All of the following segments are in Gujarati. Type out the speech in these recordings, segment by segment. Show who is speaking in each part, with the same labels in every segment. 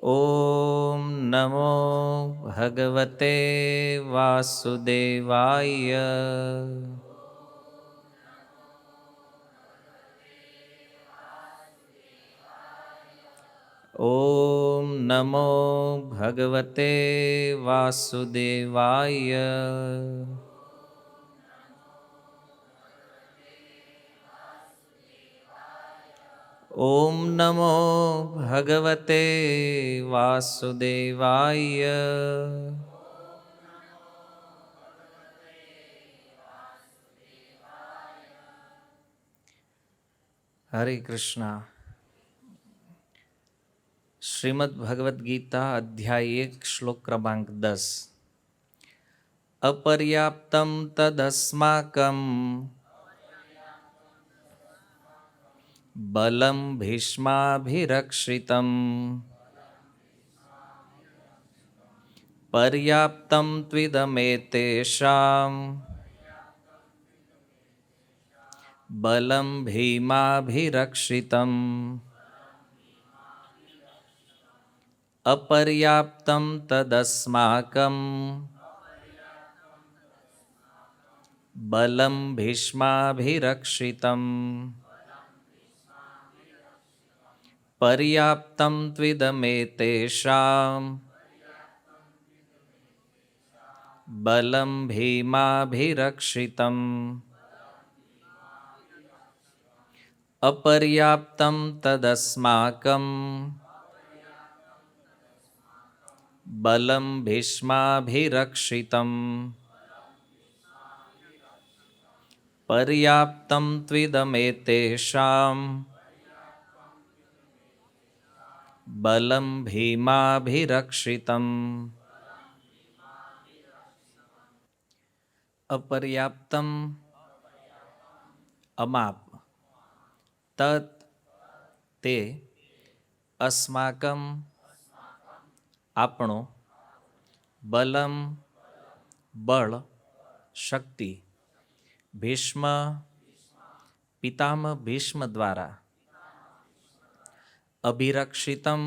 Speaker 1: ઓમ નમો ભગવતે વાસુદેવાય. ઓમ નમો ભગવતે વાસુદેવાય. ઓમ નમો ભગવતે વાસુદેવાય. હરે કૃષ્ણ. શ્રીમદ ભગવદ્ ગીતા અધ્યાય 1 શ્લોક ક્રમાંક 10. અપર્યાપ્તમ તદસ્માકમ બલમ ભીષ્માભિરક્ષિતમ પર્યાપ્તમ ત્વિદમેતેષાં બલમ ભીમાભિરક્ષિતમ અપર્યાપ્તમ તદસ્માકમ બલમ ભીષ્માભિરક્ષિતમ પર્યાપ્તમ ત્વિદમેતેષાં બલમ ભીમાભિરક્ષિતમ અપર્યાપ્તમ તદસ્માકમ બલમ ભીષ્માભિરક્ષિતમ પર્યાપ્તમ ત્વિદમેતેષાં બલમ ભીમાભિરક્ષિતમ અપર્યાપ્તમ અમાપ તત તે અસ્માકમ આપણો બલમ બળ શક્તિ ભીષ્મ પિતામહ ભીષ્મ દ્વારા અભિરક્ષિતમ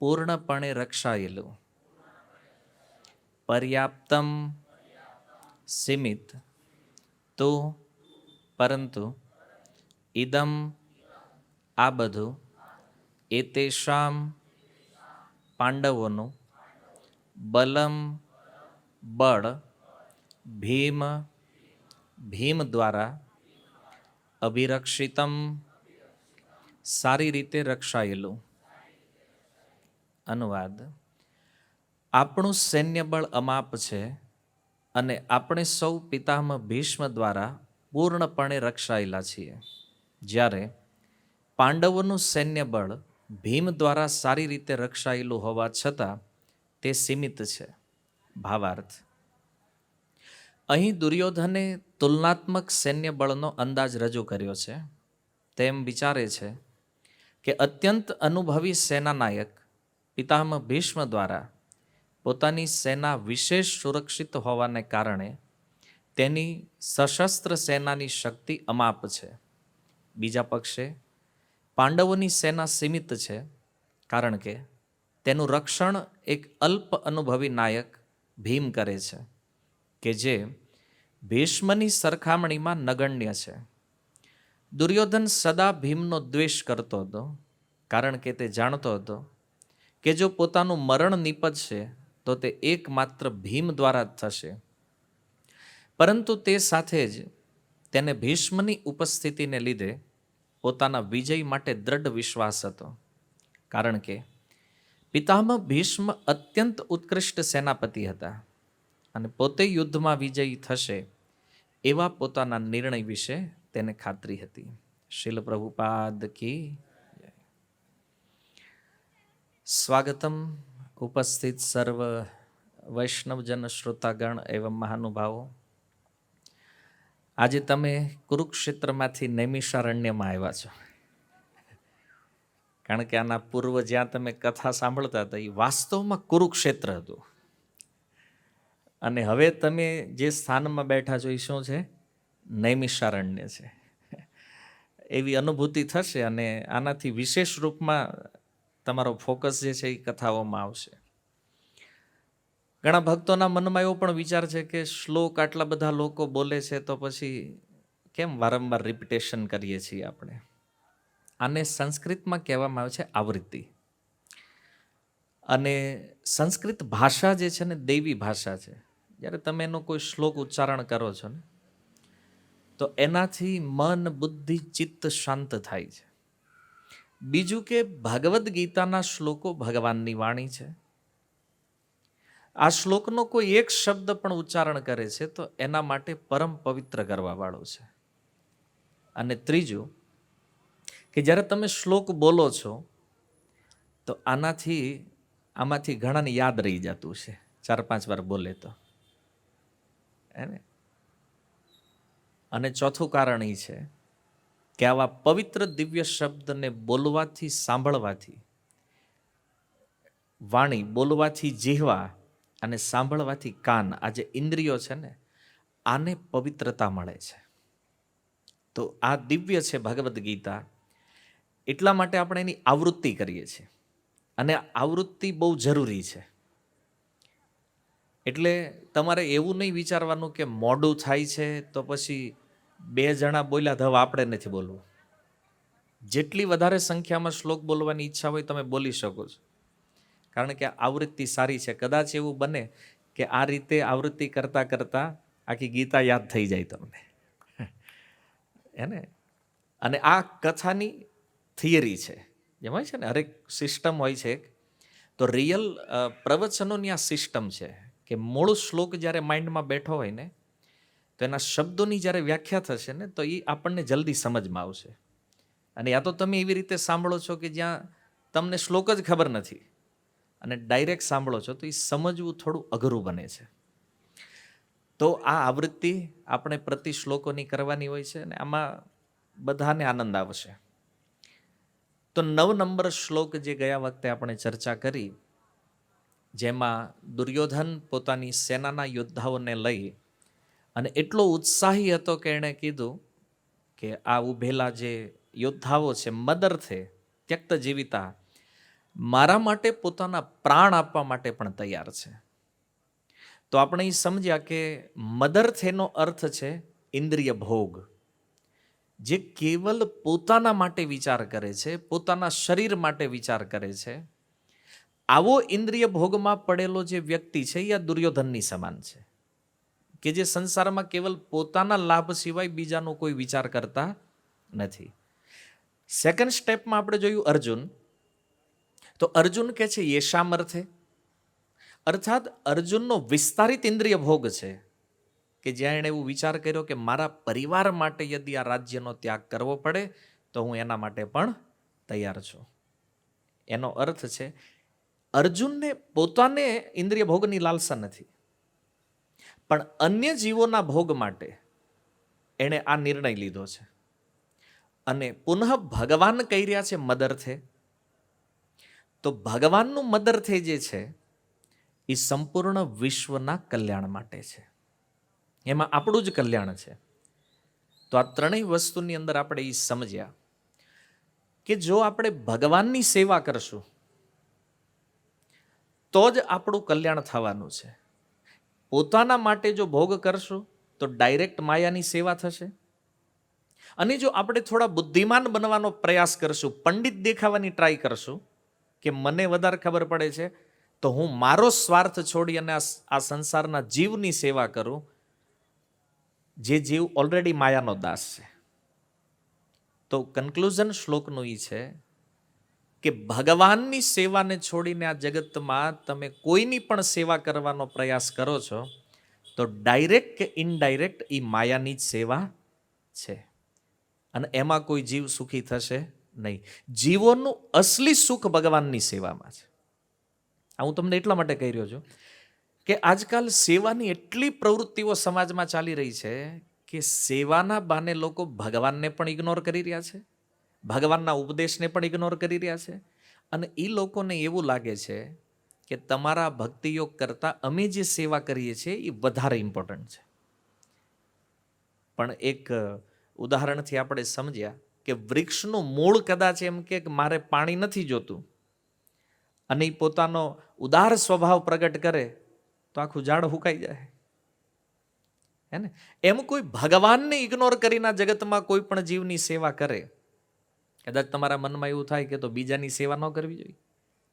Speaker 1: પૂર્ણપણે રક્ષાયેલું પર્યાપ્તમ સીમિત તો પરંતુ ઇદમ આ બધું એતેષામ પાંડવોનું બલમ બળ ભીમ દ્વારા અભિરક્ષિતમ સારી રીતે રક્ષાયેલું. અનુવાદ: આપણું સૈન્ય બળ અમાપ છે અને આપણે સૌ પિતામહ ભીષ્મ દ્વારા પૂર્ણપણે રક્ષાયેલા છીએ, જ્યારે પાંડવોનું સૈન્ય બળ ભીમ દ્વારા સારી રીતે રક્ષાયેલું હોવા છતાં તે સીમિત છે. ભાવાર્થ: અહીં દુર્યોધને તુલનાત્મક સૈન્ય બળનો અંદાજ રજૂ કર્યો છે. તેમ વિચારે છે કે અત્યંત અનુભવી સેનાનાયક પિતામહ ભીષ્મ દ્વારા પોતાની સેના વિશેષ સુરક્ષિત હોવાને કારણે તેની સશસ્ત્ર સેનાની શક્તિ અમાપ છે. બીજા પક્ષે પાંડવોની સેના સીમિત છે, કારણ કે તેનું રક્ષણ એક અલ્પ અનુભવી નાયક ભીમ કરે છે, કે જે ભીષ્મની સરખામણીમાં નગણ્ય છે. દુર્યોધન સદા ભીમનો દ્વેષ કરતો હતો, કારણ કે તે જાણતો હતો કે જો પોતાનું મરણ નીપજશે તો તે એકમાત્ર ભીમ દ્વારા જ થશે. પરંતુ તે સાથે જ તેને ભીષ્મની ઉપસ્થિતિને લીધે પોતાના વિજય માટે દ્રઢ વિશ્વાસ હતો, કારણ કે પિતામહ ભીષ્મ અત્યંત ઉત્કૃષ્ટ સેનાપતિ હતા અને પોતે યુદ્ધમાં વિજયી થશે એવા પોતાના નિર્ણય વિશે તેને ખાતરી હતી. શીલ પ્રભુપાદ કી જય. સ્વાગતમ ઉપસ્થિત સર્વ વૈષ્ણવજન શ્રોતાગણ એવં મહાનુભાવો. આજે તમે કુરુક્ષેત્રમાંથી નૈમિષારણ્યમાં આવ્યા છો, કારણ કે આના પૂર્વ જ્યાં તમે કથા સાંભળતા હતા એ વાસ્તવમાં કુરુક્ષેત્ર હતું, અને હવે તમે જે સ્થાનમાં બેઠા છો એ શું છે? નૈમિષારણ્ય છે. એવી અનુભૂતિ થશે, અને આનાથી વિશેષ રૂપમાં તમારો ફોકસ જે છે એ કથાઓમાં આવશે. ઘણા ભક્તોના મનમાં એવો પણ વિચાર છે કે શ્લોક આટલા બધા લોકો બોલે છે તો પછી કેમ વારંવાર રિપીટેશન કરીએ છીએ આપણે. આને સંસ્કૃતમાં કહેવામાં આવે છે આવૃત્તિ. અને સંસ્કૃત ભાષા જે છે ને દૈવી ભાષા છે. જ્યારે તમે એનો કોઈ શ્લોક ઉચ્ચારણ કરો છો ને તો એનાથી મન બુદ્ધિ ચિત્ત શાંત થાય છે. બીજું કે ભગવદ્ ગીતાના શ્લોકો ભગવાનની વાણી છે. આ શ્લોકનો કોઈ એક શબ્દ પણ ઉચ્ચારણ કરે છે તો એના માટે પરમ પવિત્ર કરવા વાળો છે. અને ત્રીજું કે જ્યારે તમે શ્લોક બોલો છો તો આમાંથી ઘણાને યાદ રહી જતું છે 4-5 વાર બોલે તો. એને અને ચોથું કારણ એ છે કે આવા પવિત્ર દિવ્ય શબ્દને બોલવાથી, સાંભળવાથી, વાણી બોલવાથી જીહવા અને સાંભળવાથી કાન, આ જે ઇન્દ્રિયો છે ને આને પવિત્રતા મળે છે. તો આ દિવ્ય છે ભગવદ્ ગીતા. એટલા માટે આપણે એની આવૃત્તિ કરીએ છીએ અને આવૃત્તિ બહુ જરૂરી છે. એટલે તમારે એવું નહીં વિચારવાનું કે મોડું થાય છે તો પછી 2 જણા બોલ્યા તો હવે આપણે નથી બોલવું. જેટલી વધારે સંખ્યામાં શ્લોક બોલવાની ઈચ્છા હોય તમે બોલી શકો છો, કારણ કે આવૃત્તિ સારી છે. કદાચ એવું બને કે આ રીતે આવૃત્તિ કરતાં કરતાં આખી ગીતા યાદ થઈ જાય તમને, એને. અને આ કથાની થિયરી છે. જેમ હોય છે ને હરેક સિસ્ટમ હોય છે, તો રિયલ પ્રવચનોની આ સિસ્ટમ છે કે મૂળ શ્લોક જ્યારે માઇન્ડમાં બેઠો હોય ને તો એના શબ્દોની જ્યારે વ્યાખ્યા થશે ને તો એ આપણને જલ્દી સમજમાં આવશે. અને યા તો તમે એવી રીતે સાંભળો છો કે જ્યાં તમને શ્લોક જ ખબર નથી અને ડાયરેક્ટ સાંભળો છો તો એ સમજવું થોડું અઘરું બને છે. તો આ આવૃત્તિ આપણે પ્રતિ શ્લોકોની કરવાની હોય છે અને આમાં બધાને આનંદ આવશે. તો 9 નંબર શ્લોક જે ગયા વખતે આપણે ચર્ચા કરી, જેમાં દુર્યોધન પોતાની સેનાના યોદ્ધાઓને લઈ અને એટલો ઉત્સાહી હતો કે એણે કીધું કે આ ઉભેલા જે યોદ્ધાઓ છે મદર્થે ત્યક્ત જીવિતા, મારા માટે પોતાના પ્રાણ આપવા માટે પણ તૈયાર છે. તો આપણે એ સમજ્યા કે મદર્થેનો અર્થ છે ઇન્દ્રિય ભોગ, જે કેવલ પોતાના માટે વિચાર કરે છે, પોતાના શરીર માટે વિચાર કરે છે. આવો ઇન્દ્રિય ભોગમાં પડેલો જે વ્યક્તિ છે એ આ દુર્યોધનની સમાન છે, કે જે સંસારમાં કેવલ પોતાના લાભ સિવાય બીજાનો કોઈ વિચાર કરતા નથી. સેકન્ડ સ્ટેપમાં આપણે જોયું અર્જુન. તો અર્જુન કે છે યેશામર્થે, અર્થાત અર્જુનનો વિસ્તારિત ઇન્દ્રિય ભોગ છે કે જ્યાં એણે એવું વિચાર કર્યો કે મારા પરિવાર માટે યદિ આ રાજ્યનો ત્યાગ કરવો પડે તો હું એના માટે પણ તૈયાર છું. એનો અર્થ છે અર્જુનને પોતાને ઇન્દ્રિય ભોગની લાલસા નથી, પણ અન્ય જીવોના ભોગ માટે એણે આ નિર્ણય લીધો છે. અને પુનઃ ભગવાન કહી રહ્યા છે મદર્થે, તો ભગવાનનું મદર્થે જે છે એ સંપૂર્ણ વિશ્વના કલ્યાણ માટે છે. એમાં આપણું જ કલ્યાણ છે. તો આ ત્રણેય વસ્તુની અંદર આપણે એ સમજ્યા કે જો આપણે ભગવાનની સેવા કરશું તો જ આપણું કલ્યાણ થવાનું છે. પોતાના માટે જો ભોગ કરશું તો ડાયરેક્ટ માયાની સેવા થશે. અને જો આપણે થોડા બુદ્ધિમાન બનવાનો પ્રયાસ કરશું, પંડિત દેખાવાની ટ્રાય કરશું કે મને વધારે ખબર પડે છે તો હું મારો સ્વાર્થ છોડી અને આ સંસારના જીવની સેવા કરું, જે જીવ ઓલરેડી માયાનો દાસ છે. તો કન્ક્લુઝન શ્લોકનું એ છે કે ભગવાનની સેવાને છોડીને આ જગતમાં તમે કોઈની પણ સેવા કરવાનો પ્રયાસ કરો છો તો ડાયરેક્ટ કે ઇનડાયરેક્ટ એ માયાની જ સેવા છે. અને એમાં કોઈ જીવ સુખી થશે નહીં. જીવોનું અસલી સુખ ભગવાનની સેવામાં છે. આ હું તમને એટલા માટે કહી રહ્યો છું કે આજકાલ સેવાની એટલી પ્રવૃત્તિઓ સમાજમાં ચાલી રહી છે કે સેવાના બહાને લોકો ભગવાનને પણ ઇગ્નોર કરી રહ્યા છે, ભગવાનના ઉપદેશને પણ ઇગ્નોર કરી રહ્યા છે. અને એ લોકોને એવું લાગે છે કે તમારા ભક્તિયોગ કરતાં અમે જે સેવા કરીએ છીએ એ વધારે ઇમ્પોર્ટન્ટ છે. પણ એક ઉદાહરણથી આપણે સમજ્યા કે વૃક્ષનું મૂળ કદાચ એમ કે મારે પાણી નથી જોતું, અને એ પોતાનો ઉદાર સ્વભાવ પ્રગટ કરે તો આખું ઝાડ હુકાઈ જાય. હે ને? એમ કોઈ ભગવાનને ઇગ્નોર કરીને આ જગતમાં કોઈ પણ જીવની સેવા કરે, કદાચ તમારા મનમાં એવું થાય કે તો બીજાની સેવા ન કરવી જોઈએ.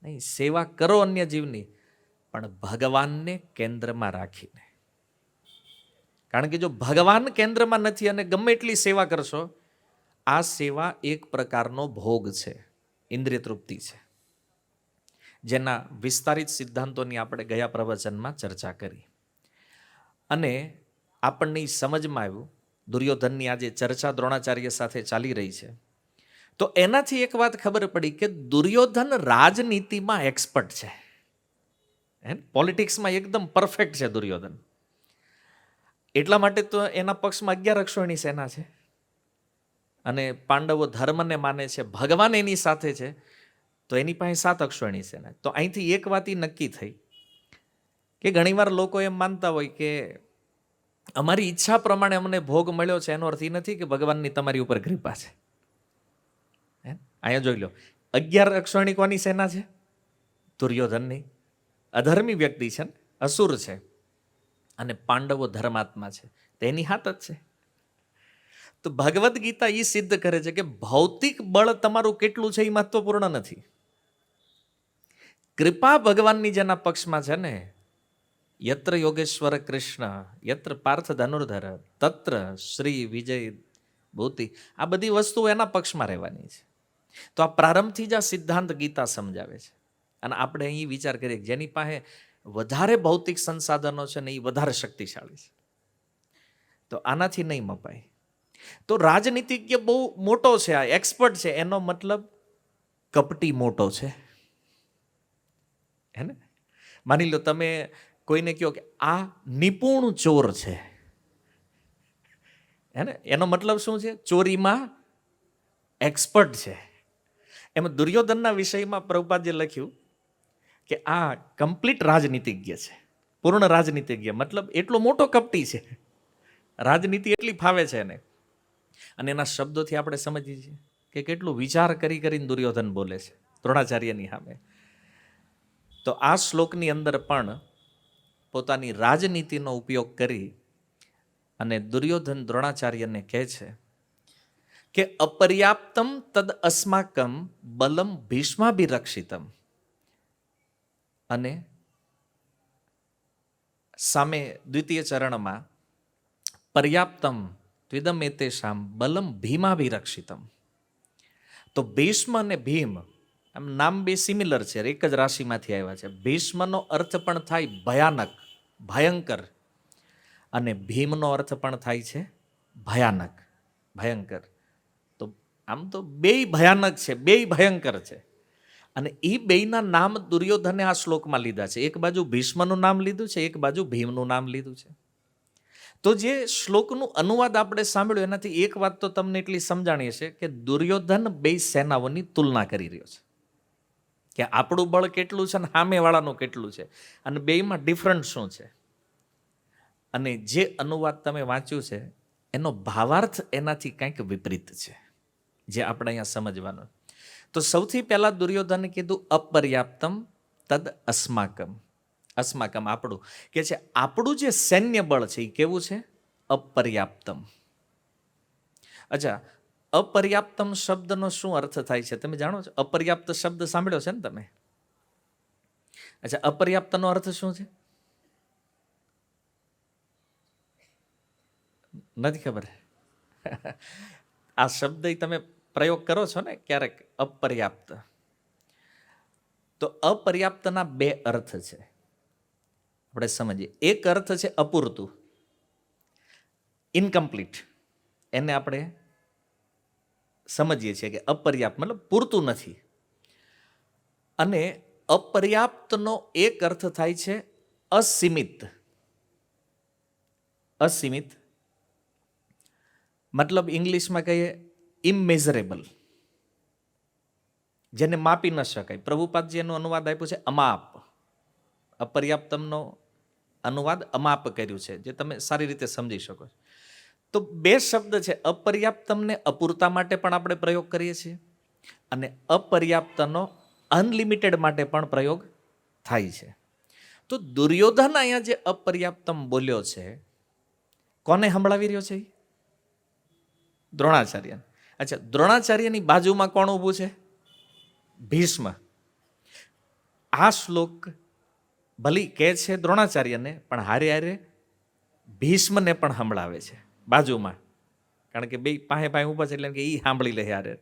Speaker 1: નહીં, સેવા કરો અન્ય જીવની, પણ ભગવાનને કેન્દ્રમાં રાખીને. કારણ કે જો ભગવાન કેન્દ્રમાં નથી અને ગમે એટલી સેવા કરશો, આ સેવા એક પ્રકારનો ભોગ છે, ઇન્દ્રિય તૃપ્તિ છે, જેના વિસ્તારિત સિદ્ધાંતોની આપણે ગયા પ્રવચનમાં ચર્ચા કરી. અને આપણને સમજમાં આવ્યું, દુર્યોધનની આજે ચર્ચા દ્રોણાચાર્ય સાથે ચાલી રહી છે, તો એનાથી એક વાત ખબર પડી કે દુર્યોધન રાજનીતિમાં એક્સપર્ટ છે. પોલિટિક્સમાં એકદમ પરફેક્ટ છે દુર્યોધન. એટલા માટે તો એના પક્ષમાં 11 અક્ષોહિણી સેના છે અને પાંડવો ધર્મને માને છે, ભગવાન એની સાથે છે, તો એની પાસે 7 અક્ષોહિણી સેના. તો અહીંથી એક વાત નક્કી થઈ કે ઘણીવાર લોકો એમ માનતા હોય કે અમારી ઈચ્છા પ્રમાણે અમને ભોગ મળ્યો છે, એનો અર્થ એ નથી કે ભગવાનની તમારી ઉપર કૃપા છે. અહીંયા જોઈ લો, 11 અક્ષોહિણી કોની સેના છે? દુર્યોધનની. અધર્મી વ્યક્તિ છે ને, અસુર છે, અને પાંડવો ધર્માત્મા છે, તેની હાથ જ છે. તો ભગવદ્ ગીતા એ સિદ્ધ કરે છે કે ભૌતિક બળ તમારું કેટલું છે એ મહત્વપૂર્ણ નથી. કૃપા ભગવાનની જેના પક્ષમાં છે ને, યત્ર યોગેશ્વર કૃષ્ણ યત્ર પાર્થ ધનુર્ધર તત્ર શ્રી વિજય ભૂતિ, આ બધી વસ્તુઓ એના પક્ષમાં રહેવાની છે. તો આ પ્રારંભથી જ આ સિદ્ધાંત ગીતા સમજાવે છે. અને આપણે અહીં વિચાર કરીએ કે જેની પાસે વધારે ભૌતિક સંસાધનો છે ને, એ વધારે શક્તિશાળી છે, તો આનાથી નહીં મપાય. તો રાજનીતિજ્ઞ બહુ મોટો છે, આ એક્સપર્ટ છે, એનો મતલબ કપટી મોટો છે. હે ને? માની લો તમે કોઈને કહો કે આ નિપુણ ચોર છે, હે ને? એનો મતલબ શું છે? ચોરીમાં એક્સપર્ટ છે. એમાં દુર્યોધનના વિષયમાં પ્રભુપાદે લખ્યું કે આ કમ્પ્લીટ રાજનીતિજ્ઞ છે, પૂર્ણ રાજનીતિજ્ઞ. મતલબ એટલો મોટો કપટી છે, રાજનીતિ એટલી ફાવે છે એને. અને એના શબ્દોથી આપણે સમજીએ છીએ કે કેટલું વિચાર કરી કરીને દુર્યોધન બોલે છે દ્રોણાચાર્યની સામે. તો આ શ્લોકની અંદર પણ પોતાની રાજનીતિનો ઉપયોગ કરી અને દુર્યોધન દ્રોણાચાર્યને કહે છે કે અપર્યાપ્તમ તદ અસ્માકમ બલમ ભીષ્માભિરક્ષિતમ. અને સામે દ્વિતીય ચરણમાં પર્યાપ્તમ ત્વિદમ એતેષામ બલમ ભીમાભિરક્ષિતમ. તો ભીષ્મ અને ભીમ આમ નામ બે સિમિલર છે, એક જ રાશિમાંથી આવ્યા છે. ભીષ્મનો અર્થ પણ થાય ભયાનક, ભયંકર, અને ભીમનો અર્થ પણ થાય છે ભયાનક, ભયંકર. તો આમ તો બેય ભયાનક છે, બેય ભયંકર છે. અને એ બેયના નામ દુર્યોધને આ શ્લોકમાં લીધા છે. એક બાજુ ભીષ્મનું નામ લીધું છે, એક બાજુ ભીમનું નામ લીધું છે. તો જે શ્લોકનું અનુવાદ આપણે સાંભળ્યું એનાથી એક વાત તો તમને એટલી સમજાણી છે કે દુર્યોધન બે સેનાઓની તુલના કરી રહ્યો છે કે આપણું બળ કેટલું છે અને સામેવાળાનું કેટલું છે, અને બેયમાં ડિફરન્ટ શું છે. અને જે અનુવાદ તમે વાંચ્યું છે એનો ભાવાર્થ એનાથી કંઈક વિપરીત છે, જે આપણે અહીંયા સમજવાનું. તો સૌથી પહેલા દુર્યોધને કીધું અપર્યાપ્તમ તદ અસ્માકમ. અસ્માકમ આપણું કે છે, આપણું જે સૈન્ય બળ છે એ કેવું છે? અપર્યાપ્તમ. અચ્છા, અપર્યાપ્તમ શબ્દનો શું અર્થ થાય છે તમે જાણો છો? અપર્યાપ્ત શબ્દ સાંભળ્યો છે ને તમે? અચ્છા, અપર્યાપ્તનો અર્થ શું છે? નથી ખબર? આ શબ્દ તમે પ્રયોગ કરો છો ને ક્યારેક, અપર્યાપ્ત. તો અપર્યાપ્તના બે અર્થ છે, આપણે સમજીએ. એક અર્થ છે અપૂરતું, ઇનકમ્પ્લીટ. એને આપણે સમજીએ છીએ કે અપર્યાપ્ત મતલબ પૂરતું નથી. અને અપર્યાપ્તનો એક અર્થ થાય છે અસીમિત. અસીમિત મતલબ ઇંગ્લિશમાં કહીએ ઇમેઝરેબલ, જેને માપી ન શકાય. પ્રભુપાદજી એનો અનુવાદ આપ્યું છે અમાપ. અપર્યાપ્તમનો અનુવાદ અમાપ કર્યું છે, જે તમે સારી રીતે સમજી શકો. તો બે શબ્દ છે, અપર્યાપ્તમને અપૂરતા માટે પણ આપણે પ્રયોગ કરીએ છીએ, અને અપર્યાપ્તનો અનલિમિટેડ માટે પણ પ્રયોગ થાય છે. તો દુર્યોધન અહીંયા જે અપર્યાપ્તમ બોલ્યો છે, કોને સંભળાવી રહ્યો છે? દ્રોણાચાર્ય. અચ્છા, દ્રોણાચાર્યની બાજુમાં કોણ ઊભું છે? ભીષ્મ. આ શ્લોક ભલી કહે છે દ્રોણાચાર્યને, પણ હારે હારે ભીષ્મને પણ સંભળાવે છે બાજુમાં, કારણ કે બે પાસે પાસે ઊભા છે એટલે કે એ સાંભળી લે હારે.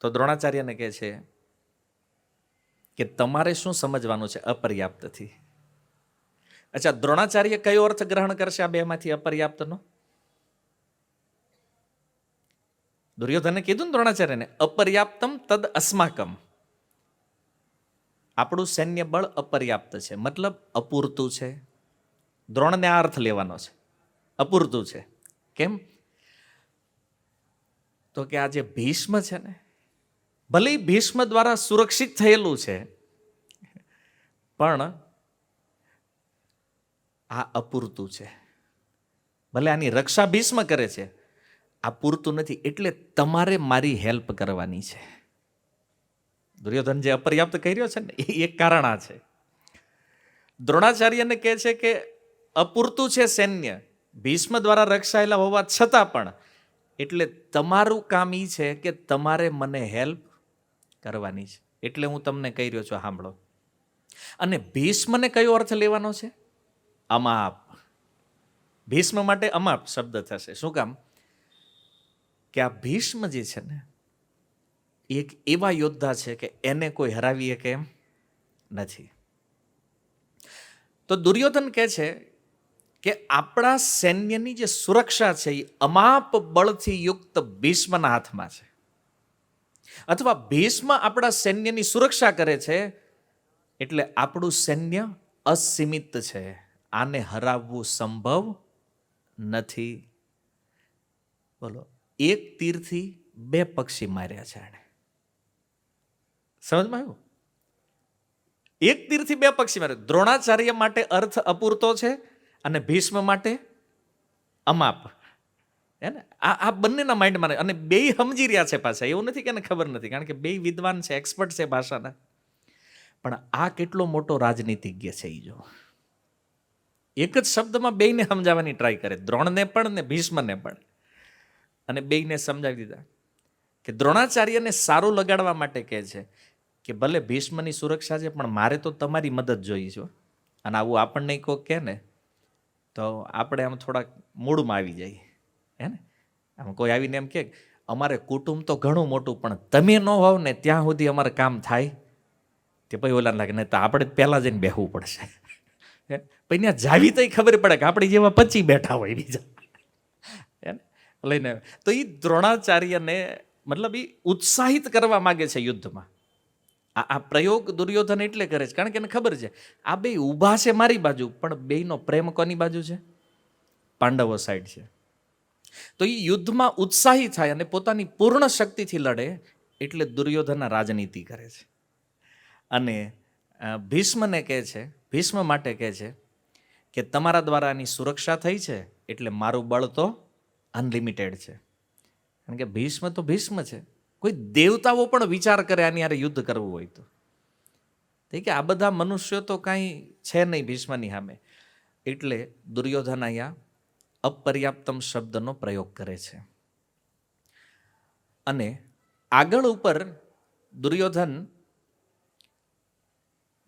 Speaker 1: તો દ્રોણાચાર્યને કહે છે કે તમારે શું સમજવાનું છે અપર્યાપ્તથી? અચ્છા, દ્રોણાચાર્ય કયો અર્થ ગ્રહણ કરશે આ બેમાંથી અપર્યાપ્તનો? દુર્યોધને કીધું ને દ્રોણાચાર્યને, અપર્યાપ્તમ તદ અસ્માકમ. આપણું સૈન્ય બળ અપર્યાપ્ત છે, મતલબ અપૂરતું છે. દ્રોણને આ અર્થ લેવાનો છે, અપૂરતું છે. કેમ? તો કે આ જે ભીષ્મ છે ને, ભલે ભીષ્મ દ્વારા સુરક્ષિત થયેલું છે, પણ આ અપૂરતું છે. ભલે આની રક્ષા ભીષ્મ કરે છે, આ પૂરતું નથી, એટલે તમારે મારી હેલ્પ કરવાની છે. દુર્યોધન જે અપર્યાપ્ત કહી રહ્યો છે ને, એ એક કારણ આ છે. દ્રોણાચાર્યને કહે છે કે અપૂરતું છે સૈન્ય, ભીષ્મ દ્વારા રક્ષાયેલા હોવા છતાં પણ, એટલે તમારું કામ એ છે કે તમારે મને હેલ્પ કરવાની છે, એટલે હું તમને કહી રહ્યો છું, સાંભળો. અને ભીષ્મને કયો અર્થ લેવાનો છે? અમાપ. ભીષ્મ માટે અમાપ શબ્દ થશે. શું કામ? કે આ ભીષ્મ જે છે ને, એક એવા યોદ્ધા છે કે એને કોઈ હરાવી શકે એમ નથી. તો દુર્યોધન કહે છે કે આપણા સૈન્યની જે સુરક્ષા છે એ અમાપ બળથી યુક્ત ભીષ્મના હાથમાં છે, અથવા ભીષ્મ આપણા સૈન્યની સુરક્ષા કરે છે, એટલે આપણું સૈન્ય અસીમિત છે, આને હરાવવું સંભવ નથી. બોલો, એક તીરથી બે પક્ષી માર્યા છે આણે. સમજમાં આવ્યું? એક તીરથી બે પક્ષી માર્યા. દ્રોણાચાર્ય માટે અર્થ અપૂરતો છે અને ભીષ્મ માટે અમાપ. હે ને? આ બંનેના માઇન્ડમાં, અને બે સમજી રહ્યા છે પાછા, એવું નથી કે એને ખબર નથી, કારણ કે બે વિદ્વાન છે, એક્સપર્ટ છે ભાષાના. પણ આ કેટલો મોટો રાજનીતિજ્ઞ છે એ જો. એક જ શબ્દમાં બેયને સમજાવવાની ટ્રાય કરે, દ્રોણને પણ ને ભીષ્મને પણ. અને બેયને સમજાવી દીધા કે દ્રોણાચાર્યને સારું લગાડવા માટે કહે છે કે ભલે ભીષ્મની સુરક્ષા છે, પણ મારે તો તમારી મદદ જોઈએ છે. અને આવું આપણને કોઈક કહે ને, તો આપણે આમ થોડાક મૂડમાં આવી જાય. હે ને? આમ કોઈ આવીને એમ કે અમારે કુટુંબ તો ઘણું મોટું, પણ તમે ન હોવ ને ત્યાં સુધી અમારે કામ થાય, તે પછી ઓલા લાગે ને, તો આપણે પહેલાં જઈને બેસવું પડશે. પછી ત્યાં જાવી તો ખબર પડે કે આપણી જેવા 25 બેઠા હોય બીજા. હે ને? લઈને તો એ દ્રોણાચાર્યને મતલબ એ ઉત્સાહિત કરવા માગે છે યુદ્ધમાં. આ પ્રયોગ દુર્યોધન એટલે કરે છે કારણ કે એને ખબર છે આ બે ઊભા છે મારી બાજુ, પણ બેયનો પ્રેમ કોની બાજુ છે? પાંડવો સાઈડ છે. તો એ યુદ્ધમાં ઉત્સાહી થાય અને પોતાની પૂર્ણ શક્તિથી લડે, એટલે દુર્યોધનના રાજનીતિ કરે છે. અને ભીષ્મને કહે છે, ભીષ્મ માટે કહે છે કે તમારા દ્વારા આની સુરક્ષા થઈ છે, એટલે મારું બળ તો અનલિમિટેડ છે. કારણ કે ભીષ્મ તો ભીષ્મ છે, કોઈ દેવતાઓ પણ વિચાર કરે આની હારે યુદ્ધ કરવું હોય તો. કે આ બધા મનુષ્યો તો કાંઈ છે નહીં ભીષ્મની સામે. એટલે દુર્યોધન અહીંયા અપર્યાપ્તમ શબ્દનો પ્રયોગ કરે છે. અને આગળ ઉપર દુર્યોધન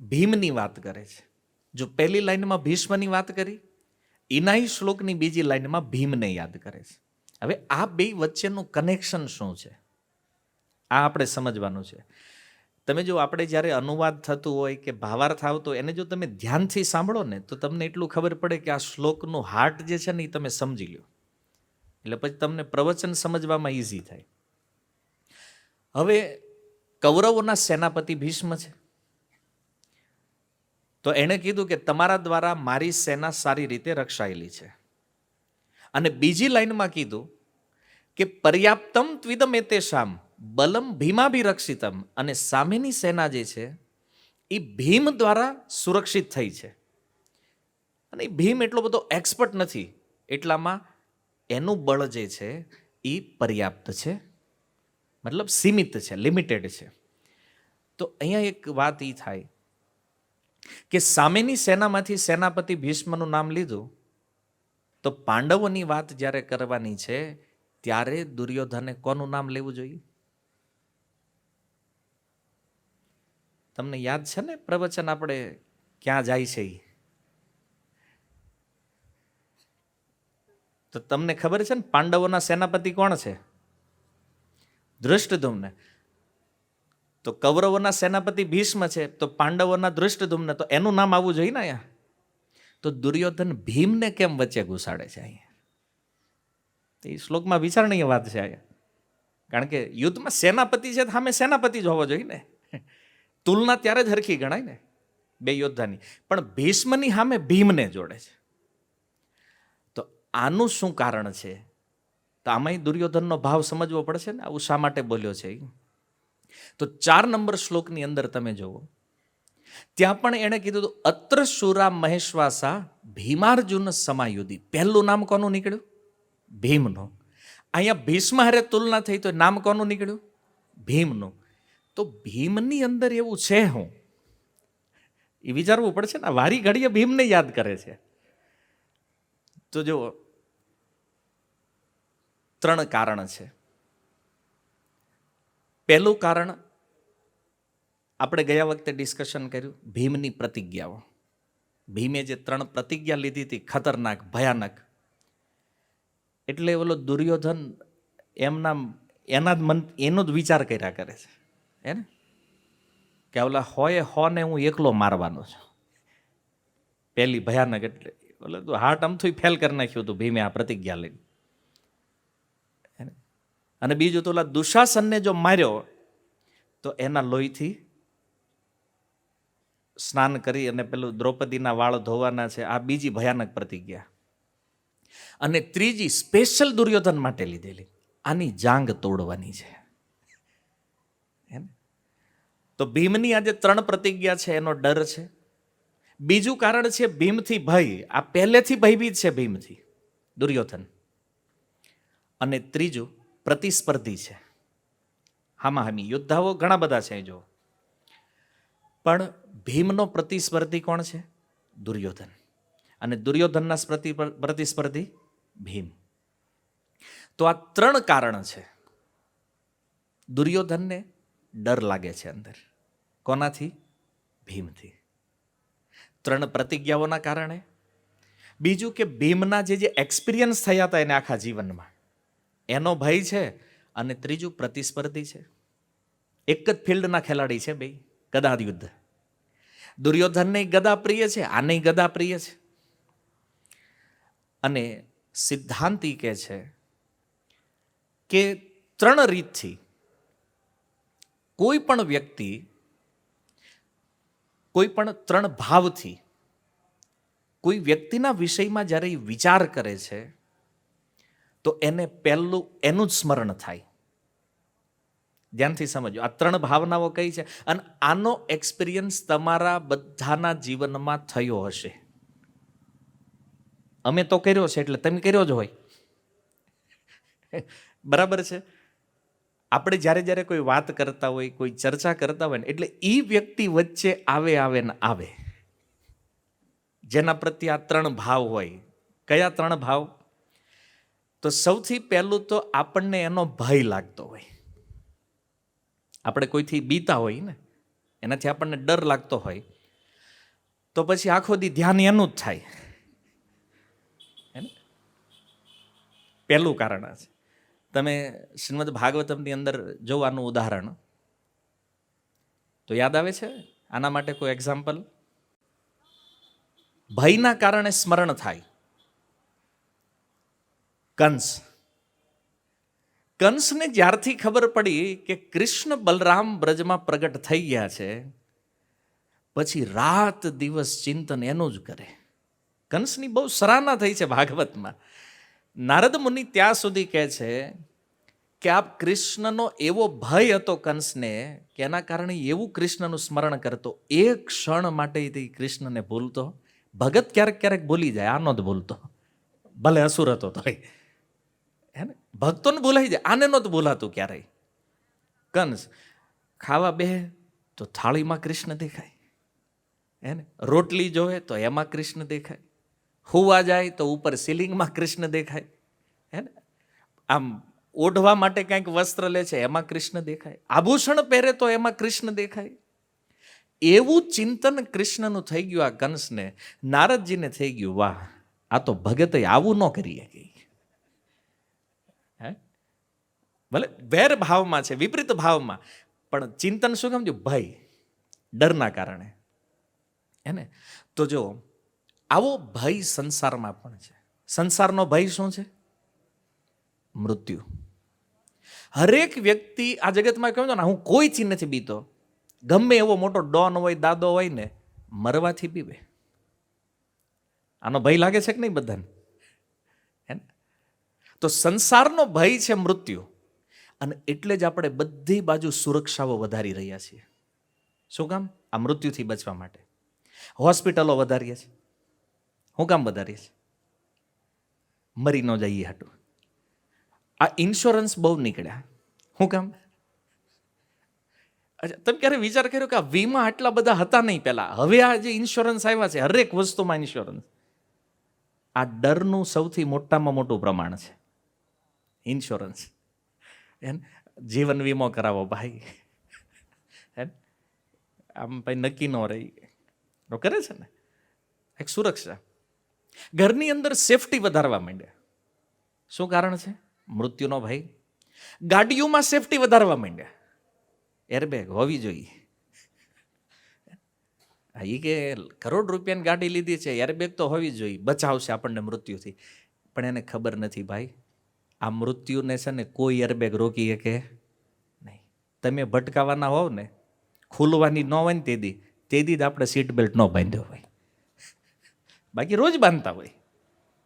Speaker 1: ભીમની વાત કરે છે. જો પહેલી લાઈનમાં ભીષ્મની વાત કરી, એના શ્લોકની બીજી લાઈનમાં ભીમને યાદ કરે છે. હવે આ બે વચ્ચેનું કનેક્શન શું છે, આ આપણે સમજવાનું છે. તમે જો આપણે જ્યારે અનુવાદ થતું હોય કે ભાવાર્થ આવતો એને જો તમે ધ્યાનથી સાંભળો ને, તો તમને એટલું ખબર પડે કે આ શ્લોકનું હાર્ટ જે છે ને એ તમે સમજી લો, એટલે પછી તમને પ્રવચન સમજવામાં ઇઝી થાય. હવે કૌરવોના સેનાપતિ ભીષ્મ છે, તો એણે કીધું કે તમારા દ્વારા મારી સેના સારી રીતે રક્ષાયેલી છે. અને બીજી લાઈનમાં કીધું કે પર્યાપ્તમ ત્વિદમેતેષામ બલમ ભીમાભિરક્ષિતમ, અને સામેની સેના જે છે એ ભીમ દ્વારા સુરક્ષિત થઈ છે. અને ભીમ એટલો બધો એક્સપર્ટ નથી, એટલામાં એનું બળ જે છે એ પર્યાપ્ત છે, મતલબ સીમિત છે, લિમિટેડ છે. તો અહીંયા એક વાત એ થાય કે સામેની સેનામાંથી સેનાપતિ ભીષ્મનું નામ લીધું, તો પાંડવોની વાત જ્યારે કરવાની છે ત્યારે દુર્યોધને કોનું નામ લેવું જોઈએ? તમને યાદ છે ને પ્રવચન આપણે ક્યાં જાય છે ઈ? તો તમને ખબર છે ને પાંડવોના સેનાપતિ કોણ છે? ધૃષ્ટદ્યુમ્ન. તો કૌરવોના સેનાપતિ ભીષ્મ છે, તો પાંડવોના ધૃષ્ટદ્યુમ્ન, તો એનું નામ આવવું જોઈએ ને અહીંયા. તો દુર્યોધન ભીમને કેમ વચ્ચે ઘુસાડે છે અહીંયા? એ શ્લોકમાં વિચારણીય વાત છે અહીંયા. કારણ કે યુદ્ધમાં સેનાપતિ છે, સામે સેનાપતિ જ હોવો જોઈએ ને. તુલના ત્યારે જ હરખી ગણાય ને બે યોદ્ધાની. પણ ભીષ્મની સામે ભીમને જોડે છે. તો આનું શું કારણ છે? તો આમાંય દુર્યોધનનો ભાવ સમજવો પડશે ને, આવું શા માટે બોલ્યો છે. તો 4 નંબર શ્લોકની અંદર તમે જુઓ, ત્યાં પણ એણે કીધું હતું અત્ર શુરા મહેશ્વાસા ભીમાર્જુન સમાયુધી. પહેલું નામ કોનું નીકળ્યું? ભીમનું. અહીંયા ભીષ્મ હારે તુલના થઈ તો નામ કોનું નીકળ્યું? ભીમનું. તો ભીમની અંદર એવું છે હું, એ વિચારવું પડશે ને. વારી ઘડીએ ભીમને યાદ કરે છે. તો જો 3 કારણ છે. પહેલું કારણ આપણે ગયા વખતે ડિસ્કશન કર્યું, ભીમની પ્રતિજ્ઞાઓ. ભીમે જે 3 પ્રતિજ્ઞા લીધી હતી, ખતરનાક, ભયાનક. એટલે ઓલો દુર્યોધન એના જ મન એનો જ વિચાર કર્યા કરે છે, હે ને, કે ઓલા હોય ને હું એકલો મારવાનો છું. પહેલી ભયાનક. એટલે ઓલે તો હાર્ટ આમથી ફેલ કરી નાખ્યું હતું ભીમે આ પ્રતિજ્ઞા લઈને. અને બીજું તો ઓલા દુશાસનને જો માર્યો તો એના લોહીથી સ્નાન કરી અને પેલું દ્રૌપદીના વાળ ધોવાના છે. આ બીજી ભયાનક પ્રતિજ્ઞા. અને ત્રીજી સ્પેશિયલ દુર્યોધન માટે લીધેલી, આની જાંગ તોડવાની છે. તો ભીમની આજે 3 પ્રતિજ્ઞા છે, એનો ડર છે. બીજું કારણ છે ભીમથી ભય. આ પહેલેથી ભયભીત છે ભીમથી દુર્યોધન. અને ત્રીજું પ્રતિસ્પર્ધી છે. હામાહામી યોદ્ધાઓ ઘણા બધા છે જો, પણ ભીમનો પ્રતિસ્પર્ધી કોણ છે? દુર્યોધન. અને દુર્યોધનના પ્રતિસ્પર્ધી ભીમ. તો આ 3 કારણ છે. દુર્યોધનને ડર લાગે છે અંદર. કોનાથી? ભીમથી. 3 પ્રતિજ્ઞાઓના કારણે. બીજું કે ભીમના જે એક્સપિરિયન્સ થયા હતા એને આખા જીવનમાં, એનો ભય છે. અને ત્રીજું પ્રતિસ્પર્ધી છે. એક જ ફિલ્ડના ખેલાડી છે બે, ગદા યુદ્ધ. દુર્યોધનને ગદા પ્રિય છે, આને ગદા પ્રિય છે. અને સિદ્ધાંતી કહે છે કે 3 રીતથી કોઈ પણ વ્યક્તિ, કોઈ પણ 3 ભાવથી કોઈ વ્યક્તિના વિષયમાં જ્યારે વિચાર કરે છે તો એને પહેલું એનું જ સ્મરણ થાય. ધ્યાનથી સમજો, આ 3 ભાવનાઓ કઈ છે? અને આનો એક્સપિરિયન્સ તમારા બધાના જીવનમાં થયો હશે. અમે તો કર્યો છે એટલે તમે કર્યો જ હોય. બરાબર છે. આપણે જ્યારે કોઈ વાત કરતા હોય, કોઈ ચર્ચા કરતા હોય ને, એટલે એ વ્યક્તિ વચ્ચે આવે ને આવે જેના પ્રત્યે આ 3 ભાવ હોય. કયા 3 ભાવ? તો સૌથી પહેલું તો આપણને એનો ભય લાગતો હોય. આપણે કોઈથી બીતા હોય ને, એનાથી આપણને ડર લાગતો હોય, તો પછી આખો દી ધ્યાન એનું જ થાય. પહેલું કારણ છે. તમે શ્રીમદ ભાગવતમની અંદર જોવાનું ઉદાહરણ તો યાદ આવે છે? આના માટે કોઈ એક્ઝામ્પલ? ભયના કારણે સ્મરણ થાય. કંસને જ્યારથી ખબર પડી કે કૃષ્ણ બલરામ બ્રજમાં પ્રગટ થઈ ગયા છે, પછી રાત દિવસ ચિંતન એનું જ કરે. કંસની બહુ સરાહના થઈ છે ભાગવતમાં. નારદ મુનિ ત્યાં સુધી કહે છે કે આ કૃષ્ણનો એવો ભય હતો કંસને કે એના કારણે એવું કૃષ્ણનું સ્મરણ કરતો, એક ક્ષણ માટે કૃષ્ણને ભૂલતો. ભગત ક્યારેક ક્યારેક ભૂલી જાય, આનો જ ભૂલતો, ભલે અસુર હતો તો. હે ને, ભક્તોને ભૂલાઈ જાય, આને નહોતું ભૂલાતું ક્યારેય. કંસ ખાવા બે તો થાળીમાં કૃષ્ણ દેખાય, હે ને? રોટલી જોવે તો એમાં કૃષ્ણ દેખાય, હુવા જાય તો ઉપર સીલિંગમાં કૃષ્ણ દેખાય, હે ને? આમ ઓઢવા માટે કંઈક વસ્ત્ર લે છે એમાં કૃષ્ણ દેખાય, આભૂષણ પહેરે તો એમાં કૃષ્ણ દેખાય. એવું ચિંતન કૃષ્ણનું થઈ ગયું આ કંસને. નારદજીને થઈ ગયું, વાહ, આ તો ભગત આવું ન કરીએ કે, હે? ભલે વેર ભાવમાં છે, વિપરીત ભાવમાં, પણ ચિંતન શું કામ થયું? ભય, ડરના કારણે, હે ને? તો જો આવો ભય સંસારમાં પણ છે. સંસારનો ભય શું છે? મૃત્યુ. હરેક વ્યક્તિ આ જગતમાં કહ્યું ને, હું કોઈથી નથી બીતો. ગમે એવો મોટો ડોન હોય, દાદો હોય ને, મરવાથી બીવે. આનો ભય લાગે છે કે નહીં બધાને? હે ને? તો સંસારનો ભય છે મૃત્યુ. અને એટલે જ આપણે બધી બાજુ સુરક્ષાઓ વધારી રહ્યા છીએ. શું કામ? આ મૃત્યુથી બચવા માટે. હોસ્પિટલો વધારીએ છીએ. શું કામ વધારીએ છીએ? મરી ન જઈએ હાટું. આ ઇન્સ્યોરન્સ બહુ નીકળ્યા. શું કામ? અચ્છા, તમે ક્યારે વિચાર કર્યો કે આ વીમા આટલા બધા હતા નહીં પહેલા? હવે આ જે ઇન્સ્યોરન્સ આવ્યા છે, હરેક વસ્તુમાં ઇન્સ્યોરન્સ. આ ડરનું સૌથી મોટામાં મોટું પ્રમાણ છે ઇન્સ્યોરન્સ. જીવન વીમો કરાવો ભાઈ, આમ ભાઈ નક્કી ન રહી તો કરે છે ને, એક સુરક્ષા. ઘરની અંદર સેફટી વધારવા માંડ્યા. શું કારણ છે? મૃત્યુનો ભય. ગાડીઓમાં સેફટી વધારવા માંડ્યા. એરબેગ હોવી જોઈએ. એ કે કરોડ રૂપિયાની ગાડી લીધી છે, એરબેગ તો હોવી જોઈએ, બચાવશે આપણને મૃત્યુથી. પણ એને ખબર નથી ભાઈ, આ મૃત્યુને છે ને કોઈ એરબેગ રોકી શકે નહીં. તમે ભટકાવાના હોવ ને, ખુલવાની ન હોય ને તેથી જ આપણે સીટ બેલ્ટ ન બાંધ્યો હોય, બાકી રોજ બાંધતા હોય.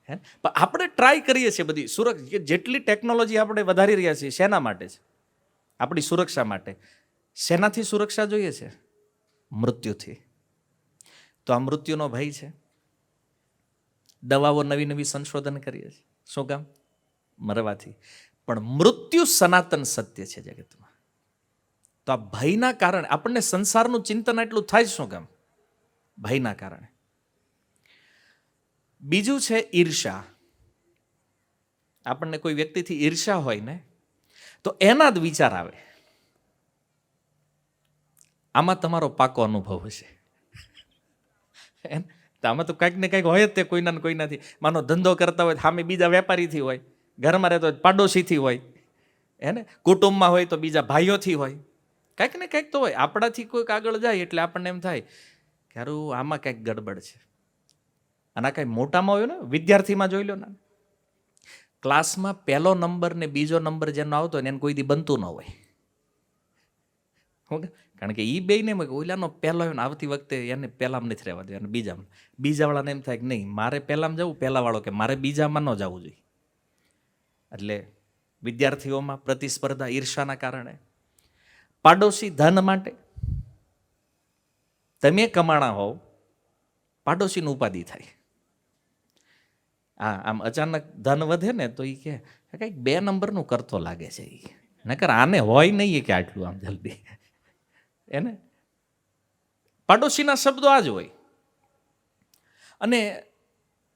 Speaker 1: હે, પણ આપણે ટ્રાય કરીએ છીએ બધી સુરક્ષા. જેટલી ટેકનોલોજી આપણે વધારી રહ્યા છીએ, શેના માટે છે? આપણી સુરક્ષા માટે. શેનાથી સુરક્ષા જોઈએ છે? મૃત્યુથી. તો આ મૃત્યુનો ભય છે. દવાઓ નવી નવી સંશોધન કરીએ છીએ. શું કામ? મરવાથી. પણ મૃત્યુ સનાતન સત્ય છે જગતમાં. તો આ ભયના કારણે આપણને સંસારનું ચિંતન એટલું થાય શું કામ? ભયના કારણે. બીજું છે ઈર્ષા. આપણને કોઈ વ્યક્તિથી ઈર્ષા હોય ને, તો એના જ વિચાર આવે. આમાં તમારો પાકો અનુભવ હશે. આમાં તો કંઈક ને કંઈક હોય જ તે કોઈના ને કોઈનાથી. માનો ધંધો કરતા હોય સામે બીજા વેપારીથી હોય, ઘરમાં રહેતો હોય પાડોશીથી હોય, હે ને? કુટુંબમાં હોય તો બીજા ભાઈઓથી હોય. કંઈક ને કંઈક તો હોય. આપણાથી કોઈક આગળ જાય એટલે આપણને એમ થાય કે હારું આમાં કંઈક ગડબડ છે. અને આ કંઈ મોટામાં હોય ને, વિદ્યાર્થીમાં જોઈ લો ને, ક્લાસમાં પહેલો નંબર ને બીજો નંબર જેનો આવતો હોય ને એને કોઈ દી બનતું ન હોય. કારણ કે એ બે ને ઓલાનો પહેલો આવ્યો ને, આવતી વખતે એને પહેલામાં નથી રહેવા દે, અને બીજાવાળાને એમ થાય કે નહીં મારે પહેલામાં જવું, પહેલાવાળો કે મારે બીજામાં ન જવું જોઈએ. એટલે વિદ્યાર્થીઓમાં પ્રતિસ્પર્ધા ઈર્ષાના કારણે. પાડોશી ધન માટે. તમે કમાણા હોવ, પાડોશીનું ઉપાધિ થાય. હા, આમ અચાનક ધન વધે ને તો એ કે કંઈક 2 નંબરનું કરતો લાગે છે. નકર આને હોય નહીં કે આટલું આમ જલ્દી. એને પાડોશીના શબ્દો આ જ હોય. અને